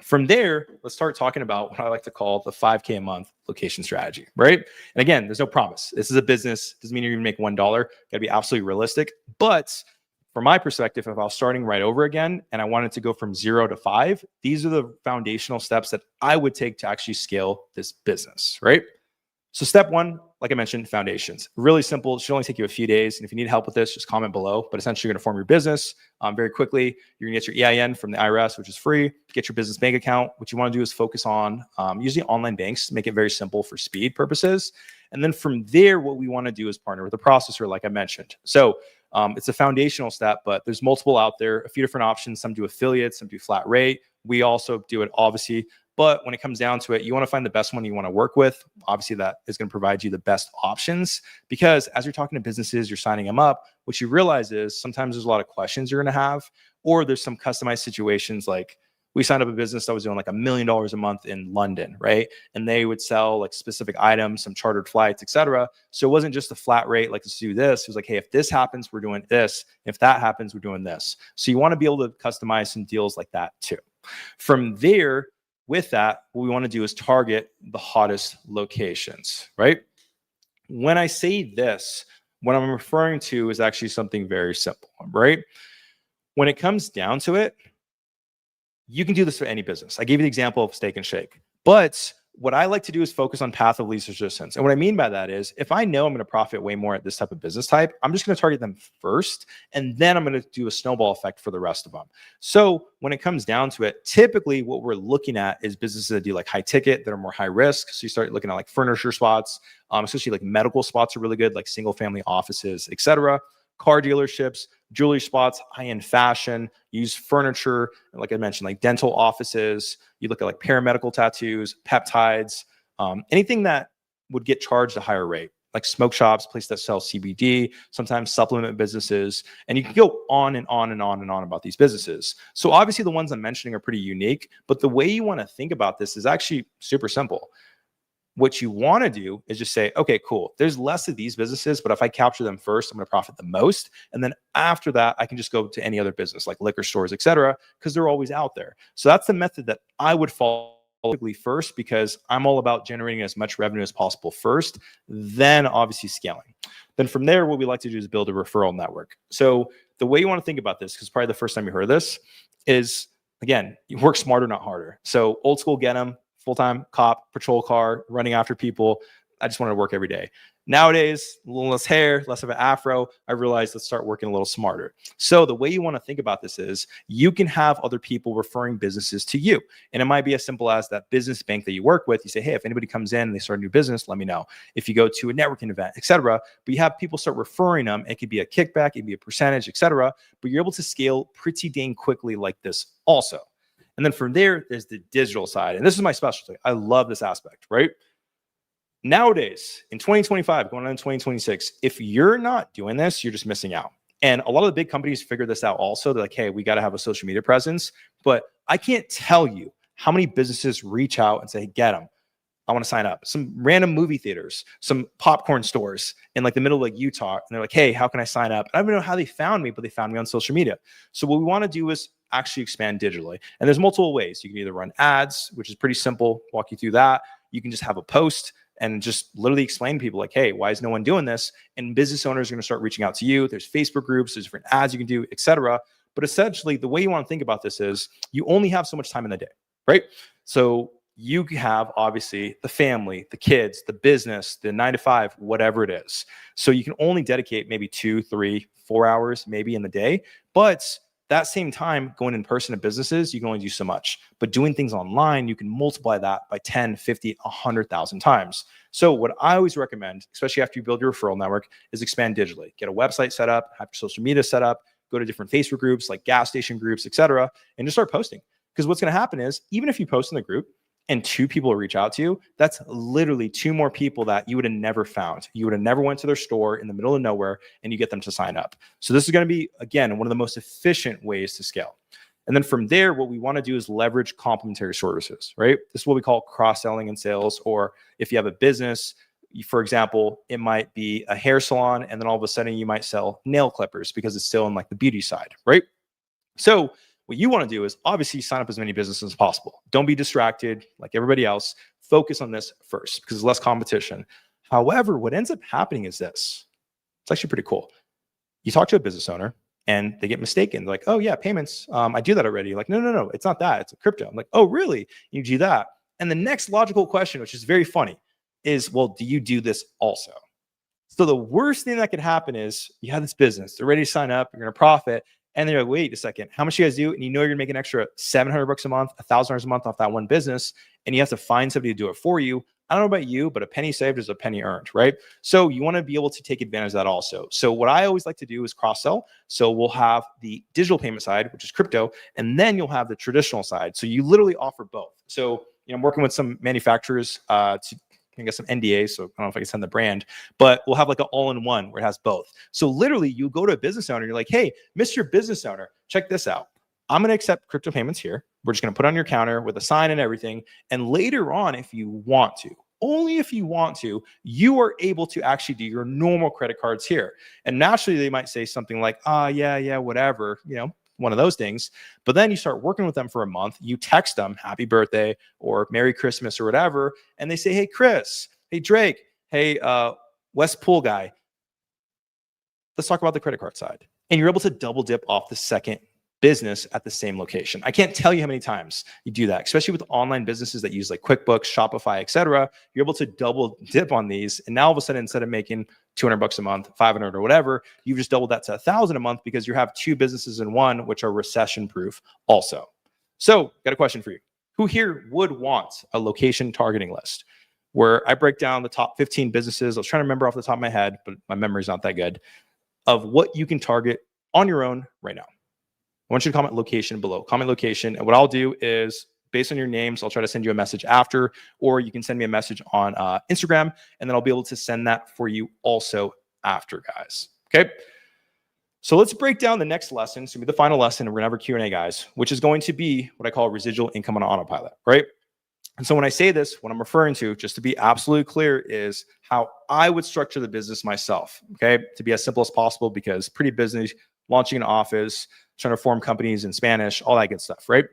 S1: From there, let's start talking about what I like to call the 5K a month location strategy, right? And again, there's no promise. This is a business. Doesn't mean you're going to make $1. Got to be absolutely realistic. But from my perspective, if I was starting right over again and I wanted to go from 0 to 5, these are the foundational steps that I would take to actually scale this business, right? So step 1, like I mentioned, foundations. Really simple. It should only take you a few days. And if you need help with this, just comment below. But essentially, you're going to form your business very quickly. You're going to get your EIN from the IRS, which is free. Get your business bank account. What you want to do is focus on using online banks, make it very simple for speed purposes. And then from there, what we want to do is partner with a processor, like I mentioned. So it's a foundational step, but there's multiple out there, a few different options. Some do affiliates, some do flat rate. We also do it, obviously. But when it comes down to it, you want to find the best one you want to work with. Obviously, that is going to provide you the best options, because as you're talking to businesses, you're signing them up. What you realize is sometimes there's a lot of questions you're going to have, or there's some customized situations. Like we signed up a business that was doing like $1 million a month in London, right? And they would sell like specific items, some chartered flights, etc. So it wasn't just a flat rate, like let's do this. It was like, hey, if this happens, we're doing this. If that happens, we're doing this. So you want to be able to customize some deals like that too. From there, with that, what we want to do is target the hottest locations, right? When I say this, what I'm referring to is actually something very simple, right? When it comes down to it, you can do this for any business. I gave you the example of Steak and Shake, but what I like to do is focus on path of least resistance. And what I mean by that is if I know I'm going to profit way more at this type of business type, I'm just going to target them first. And then I'm going to do a snowball effect for the rest of them. So when it comes down to it, typically what we're looking at is businesses that do like high ticket, that are more high risk. So you start looking at like furniture spots, especially like medical spots are really good, like single family offices, etc. Car dealerships, jewelry spots, high-end fashion, used furniture, like I mentioned, like dental offices. You look at like paramedical tattoos, peptides, anything that would get charged a higher rate, like smoke shops, places that sell CBD, sometimes supplement businesses. And you can go on and on and on and on about these businesses. So obviously the ones I'm mentioning are pretty unique, but the way you want to think about this is actually super simple. What you want to do is just say, okay, cool. There's less of these businesses, but if I capture them first, I'm going to profit the most. And then after that, I can just go to any other business like liquor stores, et cetera, because they're always out there. So that's the method that I would follow first, because I'm all about generating as much revenue as possible first, then obviously scaling. Then from there, what we like to do is build a referral network. So the way you want to think about this, because probably the first time you heard this, is, again, you work smarter, not harder. So old school, get them. Full-time cop, patrol car, running after people. I just wanted to work every day. Nowadays, a little less hair, less of an afro. I realized let's start working a little smarter. So the way you want to think about this is you can have other people referring businesses to you. And it might be as simple as that business bank that you work with. You say, hey, if anybody comes in and they start a new business, let me know. If you go to a networking event, et cetera, but you have people start referring them. It could be a kickback, it could be a percentage, et cetera, but you're able to scale pretty dang quickly like this also. And then from there, there's the digital side. And this is my specialty. I love this aspect, right? Nowadays, in 2025, going on in 2026, if you're not doing this, you're just missing out. And a lot of the big companies figure this out also. They're like, hey, we got to have a social media presence. But I can't tell you how many businesses reach out and say, get them. I want to sign up. Some random movie theaters, some popcorn stores in like the middle of like Utah. And they're like, hey, how can I sign up? I don't even know how they found me, but they found me on social media. So what we want to do is actually expand digitally. And there's multiple ways. You can either run ads, which is pretty simple, walk you through that. You can just have a post and just literally explain to people like, hey, why is no one doing this? And business owners are going to start reaching out to you. There's Facebook groups, there's different ads you can do, etc. But essentially, the way you want to think about this is you only have so much time in the day, right? So you have obviously the family, the kids, the business, the 9 to 5, whatever it is. So you can only dedicate maybe 2, 3, 4 hours maybe in the day. But that same time going in person to businesses, you can only do so much. But doing things online, you can multiply that by 10, 50, 100,000 times. So what I always recommend, especially after you build your referral network, is expand digitally. Get a website set up, have your social media set up, go to different Facebook groups like gas station groups, etc., and just start posting. Because what's going to happen is even if you post in the group and 2 people reach out to you, that's literally 2 more people that you would have never found. You would have never went to their store in the middle of nowhere and you get them to sign up. So this is going to be, again, one of the most efficient ways to scale. And then from there, what we want to do is leverage complementary services, right? This is what we call cross-selling in sales. Or if you have a business, for example, it might be a hair salon, and then all of a sudden you might sell nail clippers because it's still in like the beauty side, right? So what you want to do is obviously sign up as many businesses as possible. Don't be distracted like everybody else. Focus on this first because there's less competition. However, what ends up happening is this. It's actually pretty cool. You talk to a business owner and they get mistaken. They're like, oh yeah, payments. I do that already. Like, no, it's not that. It's a crypto. I'm like, oh really? You do that. And the next logical question, which is very funny, is, well, do you do this also? So the worst thing that could happen is you have this business. They're ready to sign up. You're going to profit. And they're like, wait a second, how much do you guys do? And you know you're gonna make an extra $700 a month, $1,000 a month off that one business, and you have to find somebody to do it for you. I don't know about you, but a penny saved is a penny earned, right? So you want to be able to take advantage of that also. So what I always like to do is cross-sell. So we'll have the digital payment side, which is crypto, and then you'll have the traditional side. So you literally offer both. So I'm working with some manufacturers to get some NDAs, so I don't know if I can send the brand, but we'll have like an all-in-one where it has both. So literally you go to a business owner, you're like, hey, Mr. Business Owner, check this out. I'm going to accept crypto payments here. We're just going to put it on your counter with a sign and everything. And later on, if you want to, only if you want to, you are able to actually do your normal credit cards here. And naturally they might say something like, yeah, whatever, one of those things. But then you start working with them for a month, you text them happy birthday or Merry Christmas or whatever. And they say, hey, Chris, hey, Drake, hey, West Pool guy, let's talk about the credit card side. And you're able to double dip off the second business at the same location. I can't tell you how many times you do that, especially with online businesses that use like QuickBooks, Shopify, etc. You're able to double dip on these. And now all of a sudden, instead of making $200 a month, 500 or whatever, you've just doubled that to 1,000 a month because you have 2 businesses in one, which are recession proof also. So got a question for you. Who here would want a location targeting list where I break down the top 15 businesses? I was trying to remember off the top of my head, but my memory's not that good, of what you can target on your own right now. I want you to comment location below. Comment location. And what I'll do is, based on your names, I'll try to send you a message after, or you can send me a message on Instagram, and then I'll be able to send that for you also after, guys. Okay? So let's break down the next lesson. It's going to be the final lesson, and we're going to have our Q&A, guys, which is going to be what I call residual income on autopilot, right? And so when I say this, what I'm referring to, just to be absolutely clear, is how I would structure the business myself, okay? To be as simple as possible, because pretty busy, launching an office, trying to form companies in Spanish, all that good stuff, right?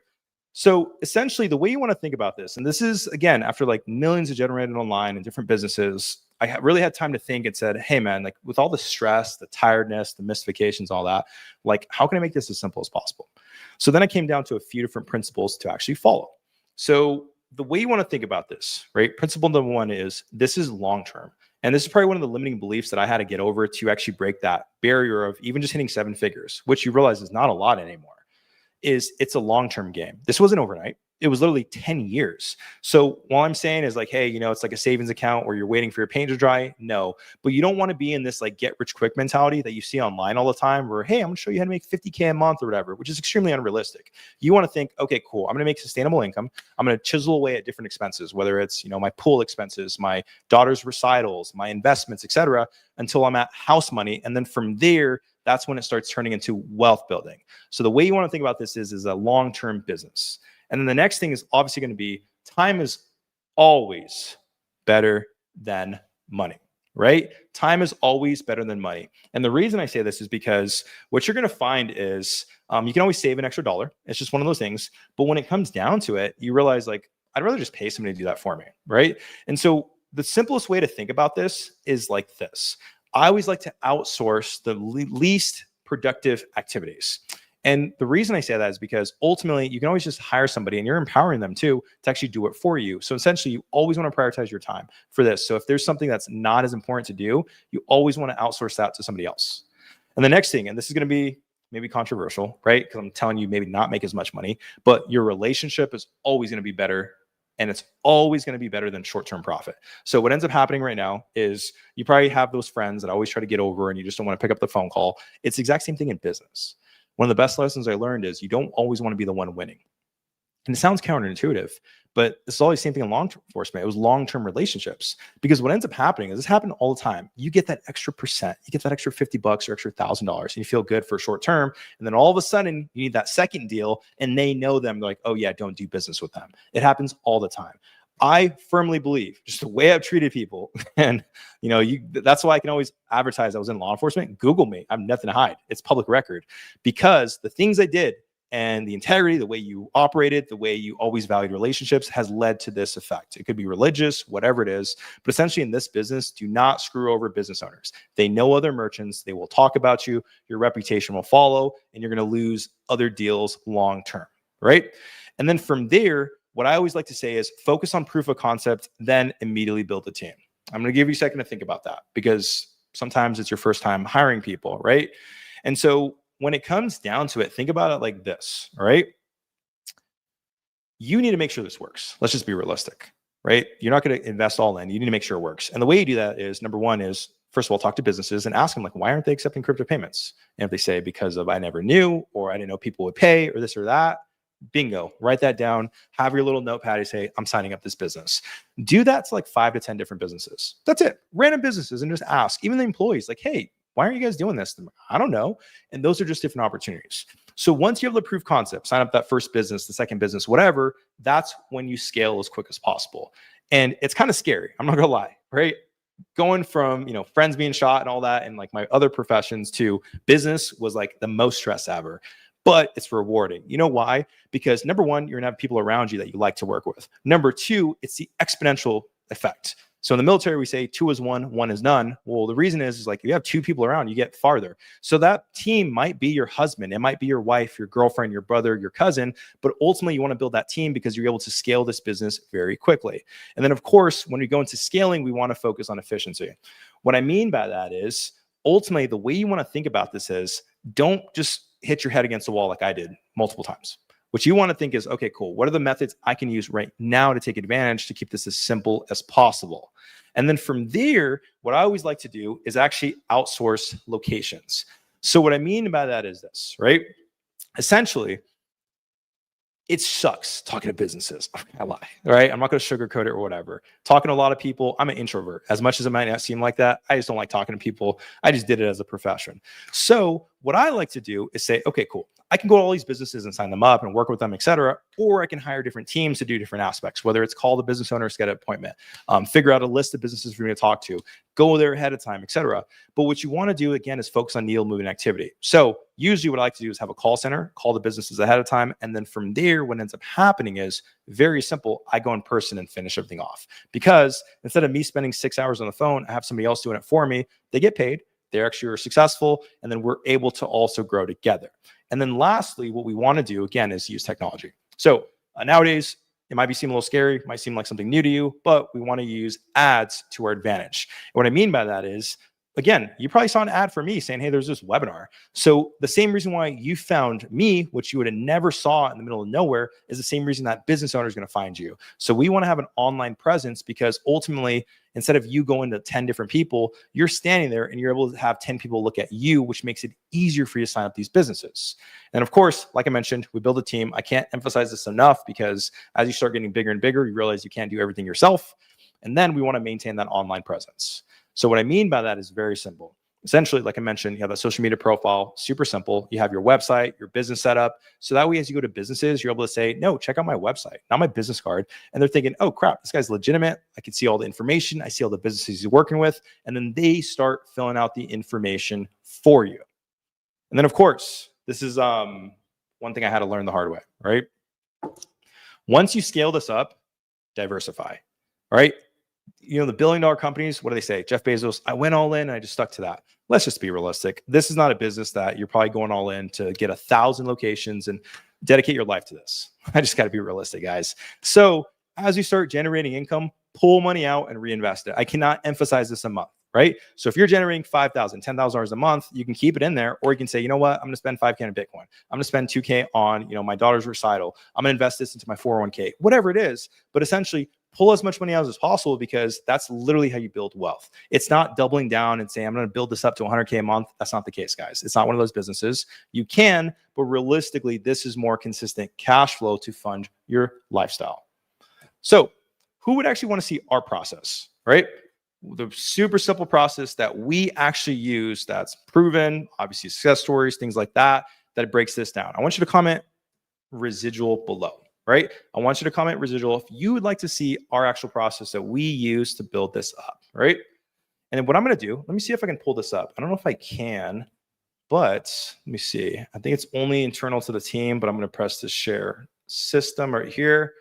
S1: So essentially the way you want to think about this, and this is, again, after like millions of generated online and different businesses, I really had time to think and said, hey man, like with all the stress, the tiredness, the mystifications, all that, like how can I make this as simple as possible? So then I came down to a few different principles to actually follow. So the way you want to think about this, right? Principle number 1 is this is long-term. And this is probably one of the limiting beliefs that I had to get over to actually break that barrier of even just hitting 7 figures, which you realize is not a lot anymore, is it's a long-term game. This wasn't overnight. it was literally 10 years. So while I'm saying is like, hey, it's like a savings account where you're waiting for your paint to dry. No, but you don't want to be in this like get rich quick mentality that you see online all the time where, hey, I'm gonna show you how to make 50K a month or whatever, which is extremely unrealistic. You want to think, okay, cool. I'm going to make sustainable income. I'm going to chisel away at different expenses, whether it's, my pool expenses, my daughter's recitals, my investments, etc., until I'm at house money. And then from there, that's when it starts turning into wealth building. So the way you want to think about this is a long-term business. And then the next thing is obviously going to be time is always better than money, right? Time is always better than money. And the reason I say this is because what you're going to find is you can always save an extra dollar. It's just one of those things. But when it comes down to it, you realize like, I'd rather just pay somebody to do that for me, right? And so the simplest way to think about this is like this. I always like to outsource the least productive activities. And the reason I say that is because ultimately you can always just hire somebody and you're empowering them to actually do it for you. So essentially you always want to prioritize your time for this. So if there's something that's not as important to do, you always want to outsource that to somebody else. And the next thing, and this is going to be maybe controversial, right? Because I'm telling you maybe not make as much money, but your relationship is always going to be better. And it's always going to be better than short-term profit. So what ends up happening right now is you probably have those friends that always try to get over and you just don't want to pick up the phone call. It's the exact same thing in business. One of the best lessons I learned is you don't always want to be the one winning. And it sounds counterintuitive, but it's always the same thing in law enforcement. It was long-term relationships, because what ends up happening is this happens all the time. You get that extra percent, you get that extra $50 or extra $1,000 and you feel good for short term. And then all of a sudden you need that second deal and they know them. They're like, oh yeah, don't do business with them. It happens all the time. I firmly believe just the way I've treated people, and that's why I can always advertise I was in law enforcement. Google me. I have nothing to hide. It's public record, because the things I did and the integrity, the way you operated, the way you always valued relationships has led to this effect. It could be religious, whatever it is, but essentially in this business, do not screw over business owners. They know other merchants. They will talk about you. Your reputation will follow, and you're going to lose other deals long term, right? And then from there, what I always like to say is focus on proof of concept, then immediately build a team. I'm going to give you a second to think about that, because sometimes it's your first time hiring people, right? And so when it comes down to it, think about it like this, all right? You need to make sure this works. Let's just be realistic, right? You're not going to invest all in. You need to make sure it works. And the way you do that is, number one is, first of all, talk to businesses and ask them, like, why aren't they accepting crypto payments? And if they say because of I never knew, or I didn't know people would pay, or this or that, bingo, write that down. Have your little notepad. You say, I'm signing up this business. Do that to like 5 to 10 different businesses. That's it. Random businesses, and just ask. Even the employees, like, hey, why aren't you guys doing this? I don't know. And those are just different opportunities. So once you have the proof concept, sign up that first business, the second business, whatever, that's when you scale as quick as possible. And it's kind of scary. I'm not gonna lie, right? Going from, friends being shot and all that, and like my other professions, to business was like the most stress ever. But it's rewarding. You know why? Because number one, you're gonna have people around you that you like to work with. Number two, it's the exponential effect. So in the military, we say 2 is 1, 1 is none. Well, the reason is like you have 2 people around, you get farther. So that team might be your husband, it might be your wife, your girlfriend, your brother, your cousin, but ultimately you want to build that team because you're able to scale this business very quickly. And then of course, when we go into scaling, we want to focus on efficiency. What I mean by that is ultimately the way you want to think about this is, don't just hit your head against the wall like I did multiple times. What you want to think is, okay, cool. What are the methods I can use right now to take advantage to keep this as simple as possible? And then from there, what I always like to do is actually outsource locations. So what I mean by that is this, right? Essentially, it sucks talking to businesses. I lie, right? I'm not going to sugarcoat it or whatever. Talking to a lot of people, I'm an introvert. As much as it might not seem like that, I just don't like talking to people. I just did it as a profession. So what I like to do is say, okay, cool. I can go to all these businesses and sign them up and work with them, et cetera. Or I can hire different teams to do different aspects, whether it's call the business owner, get an appointment, figure out a list of businesses for me to talk to, go there ahead of time, et cetera. But what you want to do, again, is focus on needle moving activity. So usually what I like to do is have a call center, call the businesses ahead of time. And then from there, what ends up happening is very simple. I go in person and finish everything off, because instead of me spending 6 hours on the phone, I have somebody else doing it for me. They get paid. They actually are successful. And then we're able to also grow together. And then lastly, what we want to do, again, is use technology. So nowadays, it might seem a little scary, it might seem like something new to you, but we want to use ads to our advantage. And what I mean by that is, again, you probably saw an ad for me saying, hey, there's this webinar. So the same reason why you found me, which you would have never saw in the middle of nowhere, is the same reason that business owner is going to find you. So we want to have an online presence because ultimately, instead of you going to 10 different people, you're standing there and you're able to have 10 people look at you, which makes it easier for you to sign up these businesses. And of course, like I mentioned, we build a team. I can't emphasize this enough because as you start getting bigger and bigger, you realize you can't do everything yourself. And then we want to maintain that online presence. So what I mean by that is very simple. Essentially, like I mentioned, you have a social media profile, super simple. You have your website, your business setup. So that way, as you go to businesses, you're able to say, no, check out my website, not my business card. And they're thinking, oh crap, this guy's legitimate. I can see all the information. I see all the businesses he's working with. And then they start filling out the information for you. And then of course, this is one thing I had to learn the hard way, right? Once you scale this up, diversify, right? You know, the billion-dollar companies, what do they say? Jeff Bezos, I went all in and I just stuck to that. Let's just be realistic. This is not a business that you're probably going all in to get 1,000 locations and dedicate your life to this. I just got to be realistic, guys. So as you start generating income, pull money out and reinvest it. I cannot emphasize this enough, right? So if you're generating $5,000, $10,000 a month, you can keep it in there, or you can say, you know what, I'm going to spend $5K on Bitcoin. I'm going to spend $2K on, my daughter's recital. I'm going to invest this into my 401K, whatever it is. But essentially, pull as much money out as possible because that's literally how you build wealth. It's not doubling down and saying, I'm going to build this up to 100K a month. That's not the case, guys. It's not one of those businesses. You can, but realistically, this is more consistent cash flow to fund your lifestyle. So who would actually want to see our process, right? The super simple process that we actually use that's proven, obviously success stories, things like that, that it breaks this down. I want you to comment residual below. Right? I want you to comment residual if you would like to see our actual process that we use to build this up, right? And then what I'm going to do, let me see if I can pull this up. I don't know if I can, but let me see. I think it's only internal to the team, but I'm going to press the share system right here.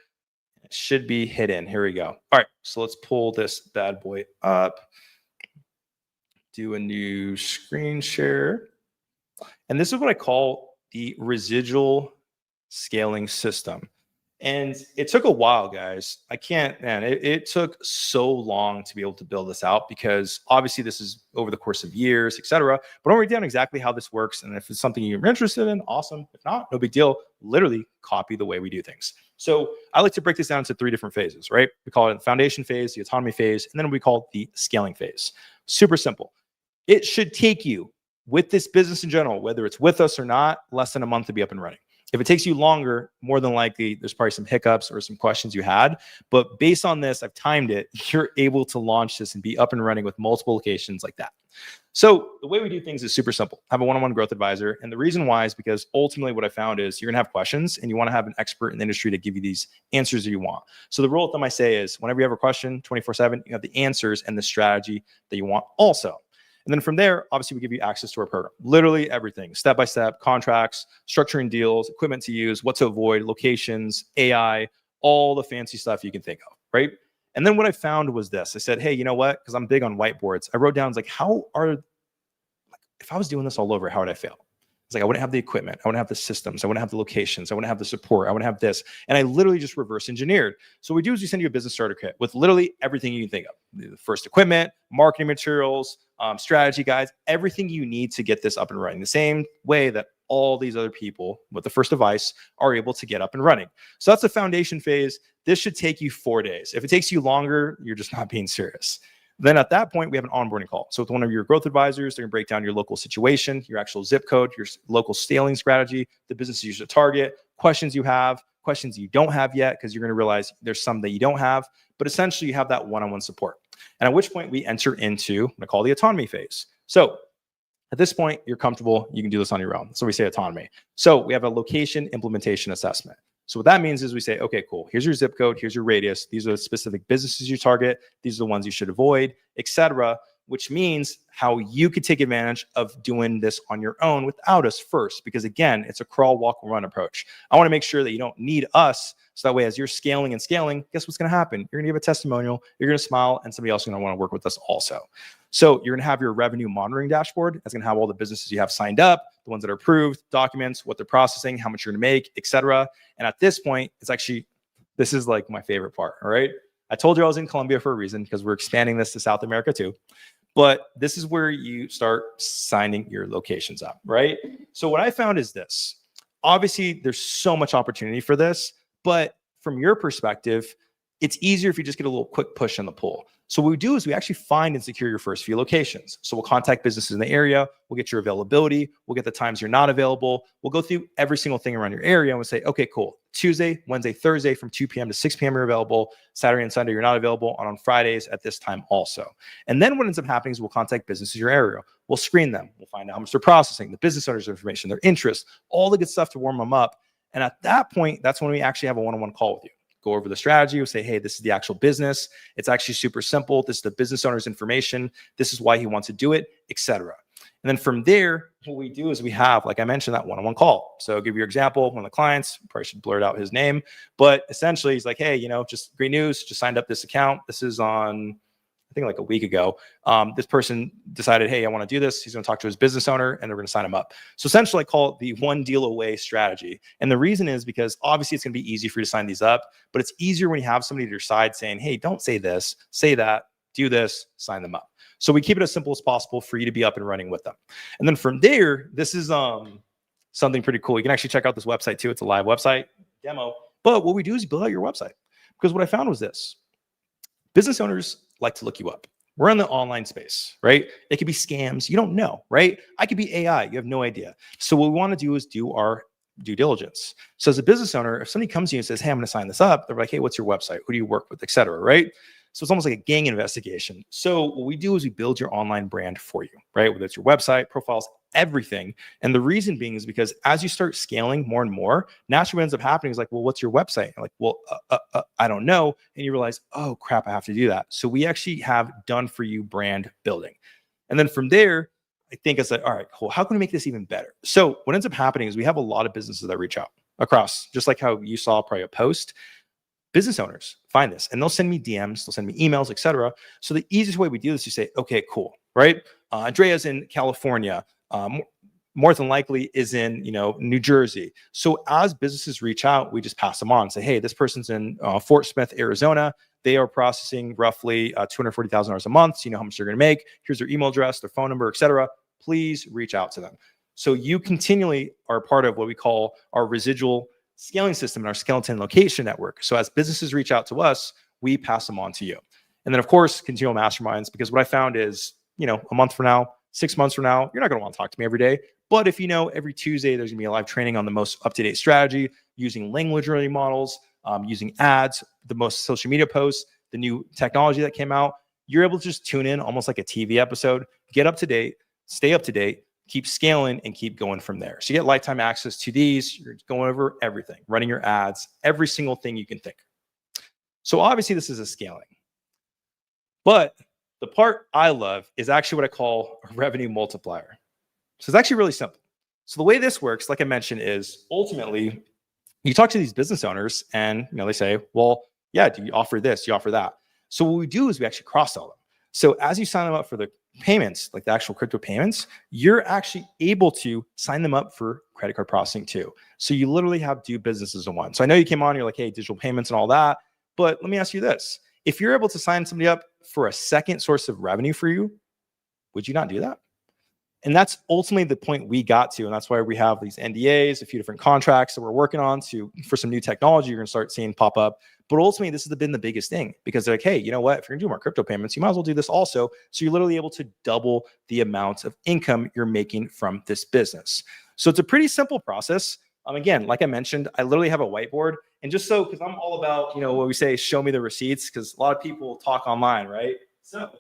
S1: It should be hidden. Here we go. All right. So let's pull this bad boy up. Do a new screen share. And this is what I call the residual scaling system. And it took a while, guys. It took so long to be able to build this out because obviously this is over the course of years, etc. But I'll write down exactly how this works. And if it's something you're interested in, awesome. If not, no big deal. Literally copy the way we do things. So I like to break this down into 3 different phases, right? We call it the foundation phase, the autonomy phase, and then we call it the scaling phase. Super simple. It should take you with this business in general, whether it's with us or not, less than a month to be up and running. If it takes you longer, more than likely, there's probably some hiccups or some questions you had. But based on this, I've timed it. You're able to launch this and be up and running with multiple locations like that. So the way we do things is super simple. Have a one-on-one growth advisor. And the reason why is because ultimately what I found is you're going to have questions and you want to have an expert in the industry to give you these answers that you want. So the rule of thumb I say is whenever you have a question, 24/7, you have the answers and the strategy that you want also. And then from there, obviously, we give you access to our program. Literally everything, step-by-step, contracts, structuring deals, equipment to use, what to avoid, locations, AI, all the fancy stuff you can think of, right? And then what I found was this. I said, hey, you know what? Because I'm big on whiteboards. I wrote down, like, if I was doing this all over, how would I fail? It's like, I wouldn't have the equipment. I wouldn't have the systems. I wouldn't have the locations. I wouldn't have the support. I wouldn't have this. And I literally just reverse engineered. So what we do is we send you a business starter kit with literally everything you can think of. The first equipment, marketing materials, strategy guides, everything you need to get this up and running. The same way that all these other people with the first device are able to get up and running. So that's the foundation phase. This should take you 4 days. If it takes you longer, you're just not being serious. Then at that point, we have an onboarding call. So with one of your growth advisors, they're going to break down your local situation, your actual zip code, your local scaling strategy, the business you should target, questions you have, questions you don't have yet, because you're going to realize there's some that you don't have. But essentially, you have that one-on-one support. And at which point we enter into what I call the autonomy phase. So at this point, you're comfortable. You can do this on your own. So we say autonomy. So we have a location implementation assessment. So what that means is we say, okay, cool. Here's your zip code. Here's your radius. These are the specific businesses you target. These are the ones you should avoid, etc. Which means how you could take advantage of doing this on your own without us first. Because again, it's a crawl, walk, run approach. I want to make sure that you don't need us. So that way, as you're scaling and scaling, guess what's going to happen? You're going to give a testimonial. You're going to smile, and somebody else is going to want to work with us also. So you're going to have your revenue monitoring dashboard. That's going to have all the businesses you have signed up, the ones that are approved, documents, what they're processing, how much you're going to make, etc. And at this point, it's actually, this is like my favorite part, all right? I told you I was in Colombia for a reason because we're expanding this to South America too. But this is where you start signing your locations up, right? So what I found is this. Obviously, there's so much opportunity for this, but from your perspective, it's easier if you just get a little quick push in the pull. So what we do is we actually find and secure your first few locations. So we'll contact businesses in the area. We'll get your availability. We'll get the times you're not available. We'll go through every single thing around your area and we'll say, okay, cool. Tuesday, Wednesday, Thursday from 2 p.m. to 6 p.m. you're available. Saturday and Sunday you're not available. And on Fridays at this time also. And then what ends up happening is we'll contact businesses in your area. We'll screen them. We'll find out how much they're processing, the business owners' information, their interests, all the good stuff to warm them up. And at that point, that's when we actually have a one-on-one call with you. Go over the strategy. We'll say, hey, this is the actual business. It's actually super simple. This is the business owner's information. This is why he wants to do it, etc. And then from there, what we do is we have, like I mentioned, that one-on-one call. So I'll give you an example. One of the clients, probably should blurt out his name, but essentially he's like, hey, just great news. Just signed up this account. This is on, I think like a week ago. This person decided, hey, I want to do this. He's going to talk to his business owner and they're going to sign him up. So essentially I call it the one deal away strategy. And the reason is because obviously it's going to be easy for you to sign these up, but it's easier when you have somebody at your side saying, hey, don't say this, say that, do this, sign them up. So we keep it as simple as possible for you to be up and running with them. And then from there, this is something pretty cool. You can actually check out this website too. It's a live website demo. But what we do is build out your website. Because what I found was this. Business owners like to look you up. We're in the online space, right? It could be scams. You don't know, right? I could be AI. You have no idea. So what we want to do is do our due diligence. So as a business owner, if somebody comes to you and says, hey, I'm going to sign this up, they're like, hey, what's your website? Who do you work with, et cetera, right? So it's almost like a gang investigation. So what we do is we build your online brand for you, right? Whether it's your website, profiles, everything. And the reason being is because as you start scaling more and more, naturally what ends up happening is like, well, what's your website? You're like, well, I don't know. And you realize, oh crap, I have to do that. So we actually have done for you brand building. And then from there, I think it's like, all right, cool. How can we make this even better? So what ends up happening is we have a lot of businesses that reach out across, just like how you saw probably a post. Business owners find this and they'll send me DMs, they'll send me emails, etc. So the easiest way we do this, you say, okay, cool, right? Andrea's in California, more than likely is in New Jersey. So as businesses reach out, we just pass them on. Say, hey, this person's in Fort Smith, Arizona. They are processing roughly $240,000 a month. So you know how much they're going to make. Here's their email address, their phone number, etc. Please reach out to them. So you continually are part of what we call our residual scaling system in our skeleton location network. So as businesses reach out to us, we pass them on to you. And then of course, continual masterminds, because what I found is, a month from now, 6 months from now, you're not going to want to talk to me every day. But if every Tuesday, there's going to be a live training on the most up-to-date strategy, using language learning models, using ads, the most social media posts, the new technology that came out, you're able to just tune in almost like a TV episode, get up to date, stay up to date, keep scaling and keep going from there. So you get lifetime access to these. You're going over everything, running your ads, every single thing you can think. So obviously this is a scaling. But the part I love is actually what I call a revenue multiplier. So it's actually really simple. So the way this works, like I mentioned, is ultimately you talk to these business owners and they say, well, yeah, do you offer this? Do you offer that? So what we do is we actually cross-sell them. So as you sign them up for the payments, like the actual crypto payments, you're actually able to sign them up for credit card processing too. So you literally have two businesses in one. So I know you came on, you're like, hey, digital payments and all that. But let me ask you this. If you're able to sign somebody up for a second source of revenue for you, would you not do that? And that's ultimately the point we got to. And that's why we have these NDAs, a few different contracts that we're working on for some new technology you're going to start seeing pop up. But ultimately, this has been the biggest thing because they're like, hey, you know what? If you're going to do more crypto payments, you might as well do this also. So you're literally able to double the amount of income you're making from this business. So it's a pretty simple process. Again, like I mentioned, I literally have a whiteboard. And just so, because I'm all about, what we say, show me the receipts, because a lot of people talk online, right? So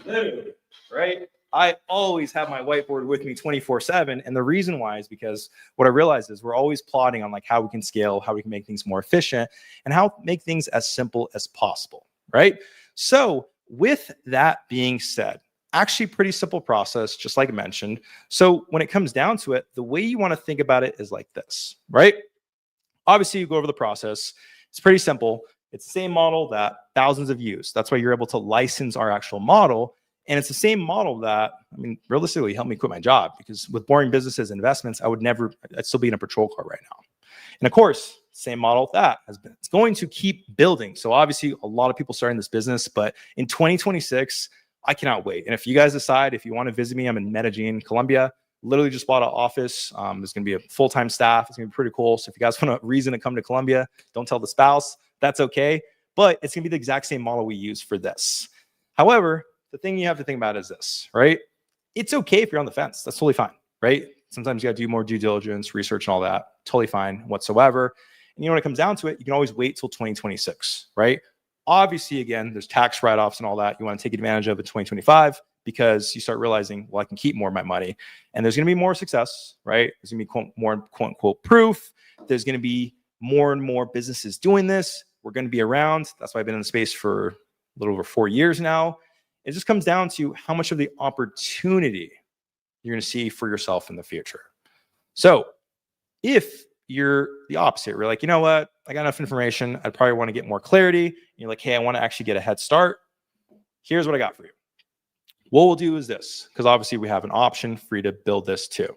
S1: literally, right? I always have my whiteboard with me 24/7. And the reason why is because what I realize is we're always plotting on like how we can scale, how we can make things more efficient, and how to make things as simple as possible, right? So with that being said, actually pretty simple process, just like I mentioned. So when it comes down to it, the way you want to think about it is like this, right? Obviously, you go over the process. It's pretty simple. It's the same model that thousands have used. That's why you're able to license our actual model. And it's the same model that, realistically helped me quit my job, because with boring businesses and investments, I'd still be in a patrol car right now. And of course, same model that has been. It's going to keep building. So obviously, a lot of people starting this business, but in 2026, I cannot wait. And if you guys decide, if you want to visit me, I'm in Medellin, Colombia. Literally just bought an office. There's going to be a full-time staff. It's going to be pretty cool. So if you guys want a reason to come to Colombia, don't tell the spouse. That's okay. But it's going to be the exact same model we use for this. However, the thing you have to think about is this, right? It's okay if you're on the fence. That's totally fine, right? Sometimes you got to do more due diligence, research, and all that. Totally fine whatsoever. And you know, when it comes down to it, you can always wait till 2026, right? Obviously, again, there's tax write-offs and all that you want to take advantage of in 2025 because you start realizing, well, I can keep more of my money. And there's going to be more success, right? There's going to be more quote unquote proof. There's going to be more and more businesses doing this. We're going to be around. That's why I've been in the space for a little over 4 years now. It just comes down to how much of the opportunity you're going to see for yourself in the future. So if you're the opposite, we're like, you know what? I got enough information. I'd probably want to get more clarity. And you're like, hey, I want to actually get a head start. Here's what I got for you. What we'll do is this, because obviously we have an option for you to build this too.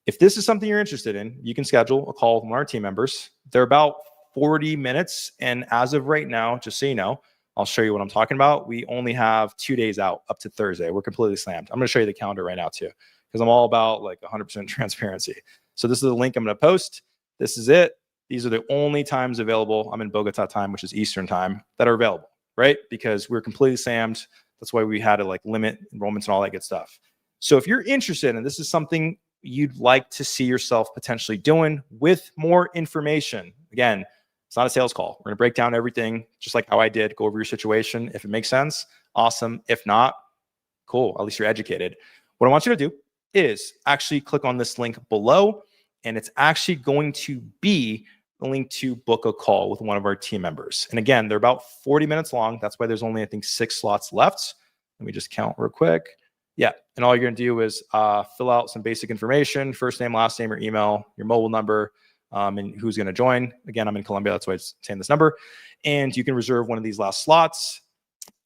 S1: If this is something you're interested in, you can schedule a call with one of our team members. They're about 40 minutes. And as of right now, just so you know, I'll show you what I'm talking about. We only have 2 days out up to Thursday. We're completely slammed. I'm going to show you the calendar right now too, because I'm all about like 100% transparency. So this is the link I'm going to post. This is it. These are the only times available. I'm in Bogota time, which is Eastern time, that are available, right? Because we're completely slammed. That's why we had to like limit enrollments and all that good stuff. So if you're interested and this is something you'd like to see yourself potentially doing with more information, again, it's not a sales call. We're going to break down everything just like how I did, go over your situation. If it makes sense, awesome. If not, cool. At least you're educated. What I want you to do is actually click on this link below, and it's actually going to be the link to book a call with one of our team members. And again, they're about 40 minutes long. That's why there's only, I think, 6 slots left. Let me just count real quick. Yeah. And all you're going to do is fill out some basic information, first name, last name, or email, your mobile number, and who's going to join. Again, I'm in Colombia. That's why it's saying this number. And you can reserve one of these last slots.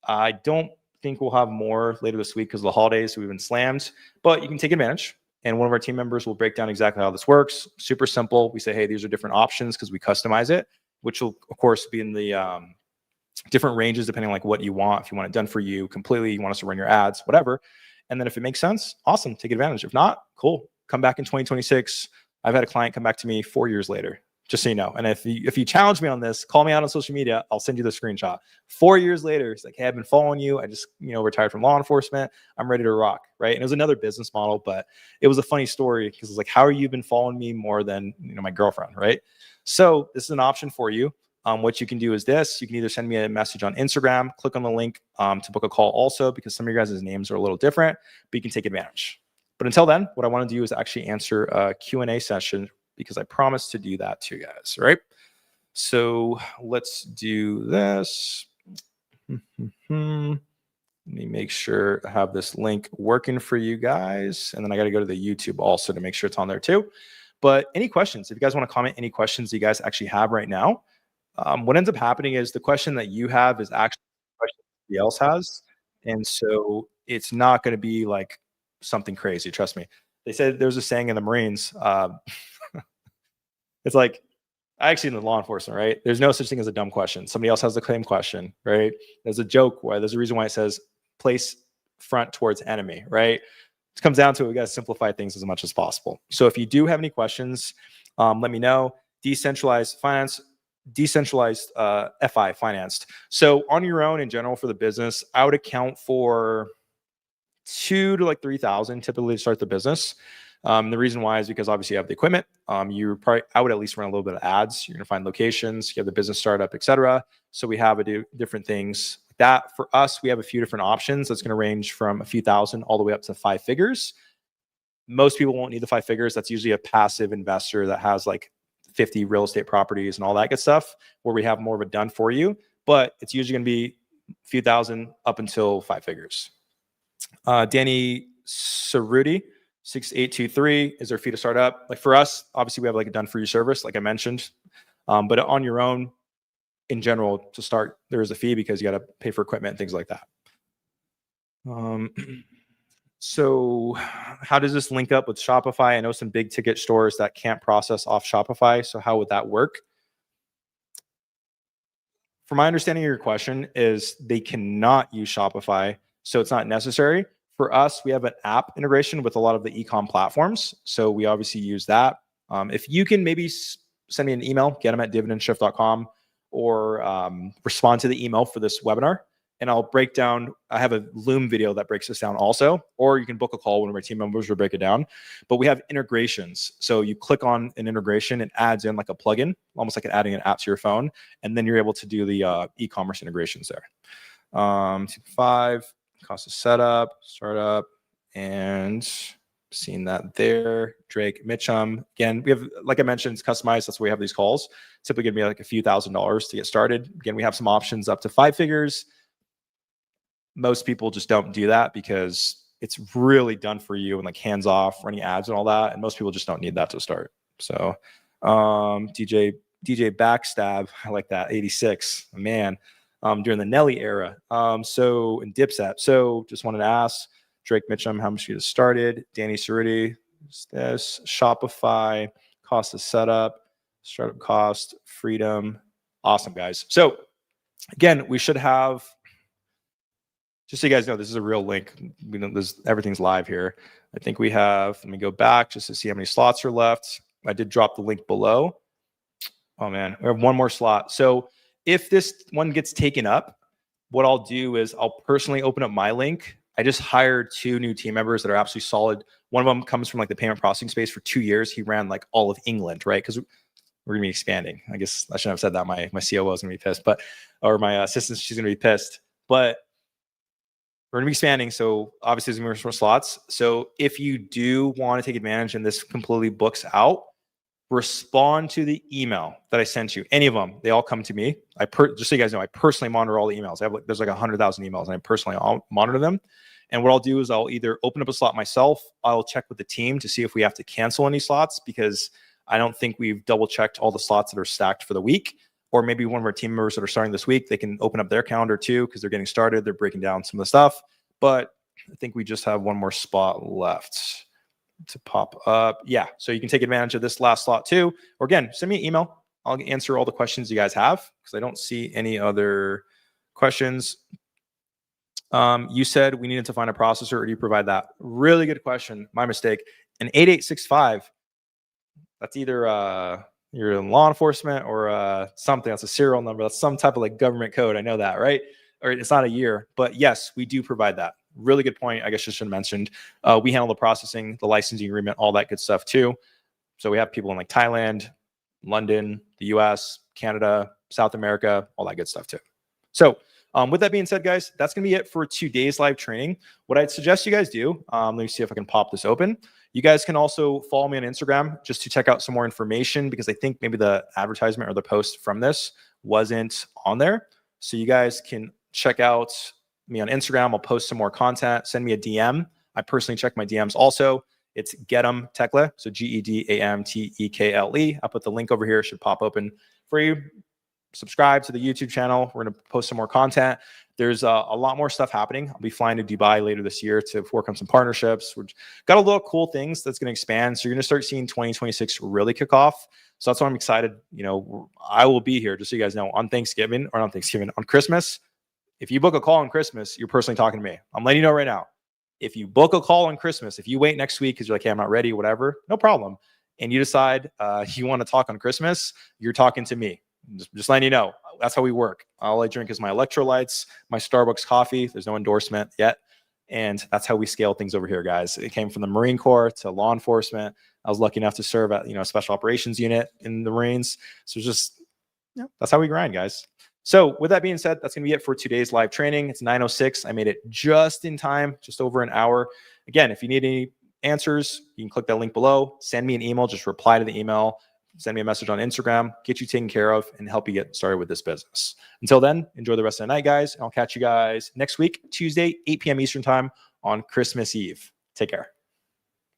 S1: I don't think we'll have more later this week because of the holidays. So we've been slammed, but you can take advantage. And one of our team members will break down exactly how this works. Super simple. We say, hey, these are different options because we customize it, which will, of course, be in the different ranges depending on like what you want. If you want it done for you completely, you want us to run your ads, whatever. And then if it makes sense, awesome, take advantage. If not, cool. Come back in 2026. I've had a client come back to me 4 years later, just so you know. And if you challenge me on this, call me out on social media. I'll send you the screenshot. 4 years later, it's like, hey, I've been following you. I just, retired from law enforcement. I'm ready to rock, right? And it was another business model, but it was a funny story because it's like, how are you been following me more than my girlfriend, right? So this is an option for you. What you can do is this. You can either send me a message on Instagram, click on the link to book a call also, because some of your guys' names are a little different, but you can take advantage. But until then, what I want to do is actually answer a Q&A session because I promised to do that to you guys, right? So let's do this. Let me make sure I have this link working for you guys. And then I got to go to the YouTube also to make sure it's on there too. But any questions, if you guys want to comment any questions you guys actually have right now, what ends up happening is the question that you have is actually the question somebody else has. And so it's not going to be like something crazy. Trust me. They said there's a saying in the Marines. It's like, I actually in the law enforcement, right? There's no such thing as a dumb question. Somebody else has the same question, right? There's a joke where there's a reason why it says place front towards enemy, right? It comes down to it. We got to simplify things as much as possible. So if you do have any questions, let me know. Decentralized finance, decentralized FI financed. So on your own in general for the business, I would account for 2 to like 3,000 typically to start the business. The reason why is because obviously you have the equipment. I would at least run a little bit of ads. You're going to find locations, you have the business startup, etc. So we have different things like that. For us, we have a few different options. That's going to range from a few thousand all the way up to 5 figures. Most people won't need the 5 figures. That's usually a passive investor that has like 50 real estate properties and all that good stuff, where we have more of a done for you. But it's usually going to be a few thousand up until 5 figures. Danny Cerruti, 6823 is our fee to start up. Like for us, obviously we have like a done for you service, like I mentioned. But on your own, in general, to start, there is a fee because you got to pay for equipment and things like that. So how does this link up with Shopify? I know some big ticket stores that can't process off Shopify. So how would that work? From my understanding of your question is they cannot use Shopify So it's not necessary. For us, we have an app integration with a lot of the e-com platforms. So we obviously use that. If you can maybe send me an email, get them at dividendshift.com, or respond to the email for this webinar, and I'll break down. I have a Loom video that breaks this down also, or you can book a call. One of our team members will break it down. But we have integrations. So you click on an integration, it adds in like a plugin, almost like adding an app to your phone, and then you're able to do the e-commerce integrations there. 5 cost of setup, startup, and seeing that there. Drake Mitchum. Again, we have, like I mentioned, it's customized. That's why we have these calls. Typically gonna be like a few $1,000s to get started. Again, we have some options up to 5 figures. Most people just don't do that because it's really done for you and like hands off, running ads and all that. And most people just don't need that to start. So DJ Backstab, I like that. 86, man. During the Nelly era. So in Dipset. So just wanted to ask Drake Mitchum how much you just started. Danny Cerruti, this Shopify, cost of setup, startup cost, freedom. Awesome, guys. So again, we should have, just so you guys know, this is a real link. We know everything's live here. I think we have, let me go back just to see how many slots are left. I did drop the link below. Oh man, we have one more slot. So if this one gets taken up, what I'll do is I'll personally open up my link. I just hired 2 new team members that are absolutely solid. One of them comes from like the payment processing space for 2 years. He ran like all of England, right? Because we're gonna be expanding. I guess I shouldn't have said that. My COO is gonna be pissed, or my assistant, she's gonna be pissed. But we're gonna be expanding, so obviously there's gonna be more slots. So if you do want to take advantage and this completely books out, respond to the email that I sent you. Any of them, they all come to me. Just so you guys know, I personally monitor all the emails. There's like 100,000 emails, and I personally monitor them. And what I'll do is I'll either open up a slot myself. I'll check with the team to see if we have to cancel any slots, because I don't think we've double checked all the slots that are stacked for the week. Or maybe one of our team members that are starting this week, they can open up their calendar too, because they're getting started. They're breaking down some of the stuff. But I think we just have one more spot left to pop up. Yeah, so you can take advantage of this last slot too. Or again, send me an email. I'll answer all the questions you guys have, because I don't see any other questions. You said we needed to find a processor, or do you provide that? Really good question. My mistake. An 8865, that's either you're in law enforcement or something. That's a serial number. That's some type of like government code. I know that, right? Or it's not a year, but yes, we do provide that. Really good point. I guess I should have mentioned. We handle the processing, the licensing agreement, all that good stuff too. So we have people in like Thailand, London, the US, Canada, South America, all that good stuff too. So with that being said, guys, that's going to be it for today's live training. What I'd suggest you guys do, let me see if I can pop this open. You guys can also follow me on Instagram just to check out some more information, because I think maybe the advertisement or the post from this wasn't on there. So you guys can check out me on Instagram. I'll post some more content. Send me a DM. I personally check my DMs also. It's Gedam Tekle, so Gedamtekle. I'll put the link over here. It should pop open for you. Subscribe to the YouTube channel. We're going to post some more content. There's a lot more stuff happening. I'll be flying to Dubai later this year to work on some partnerships. We've got a lot of cool things that's going to expand. So you're going to start seeing 2026 really kick off. So that's why I'm excited. You know, I will be here, just so you guys know, on Christmas. If you book a call on Christmas, you're personally talking to me. I'm letting you know right now. If you book a call on Christmas, if you wait next week because you're like, hey, I'm not ready, whatever, no problem. And you decide you want to talk on Christmas, you're talking to me. Just letting you know. That's how we work. All I drink is my electrolytes, my Starbucks coffee. There's no endorsement yet. And that's how we scale things over here, guys. It came from the Marine Corps to law enforcement. I was lucky enough to serve at, a special operations unit in the Marines. So just, that's how we grind, guys. So with that being said, that's going to be it for today's live training. It's 9:06. I made it just in time, just over an hour. Again, if you need any answers, you can click that link below. Send me an email. Just reply to the email. Send me a message on Instagram. Get you taken care of and help you get started with this business. Until then, enjoy the rest of the night, guys. And I'll catch you guys next week, Tuesday, 8 p.m. Eastern time on Christmas Eve. Take care.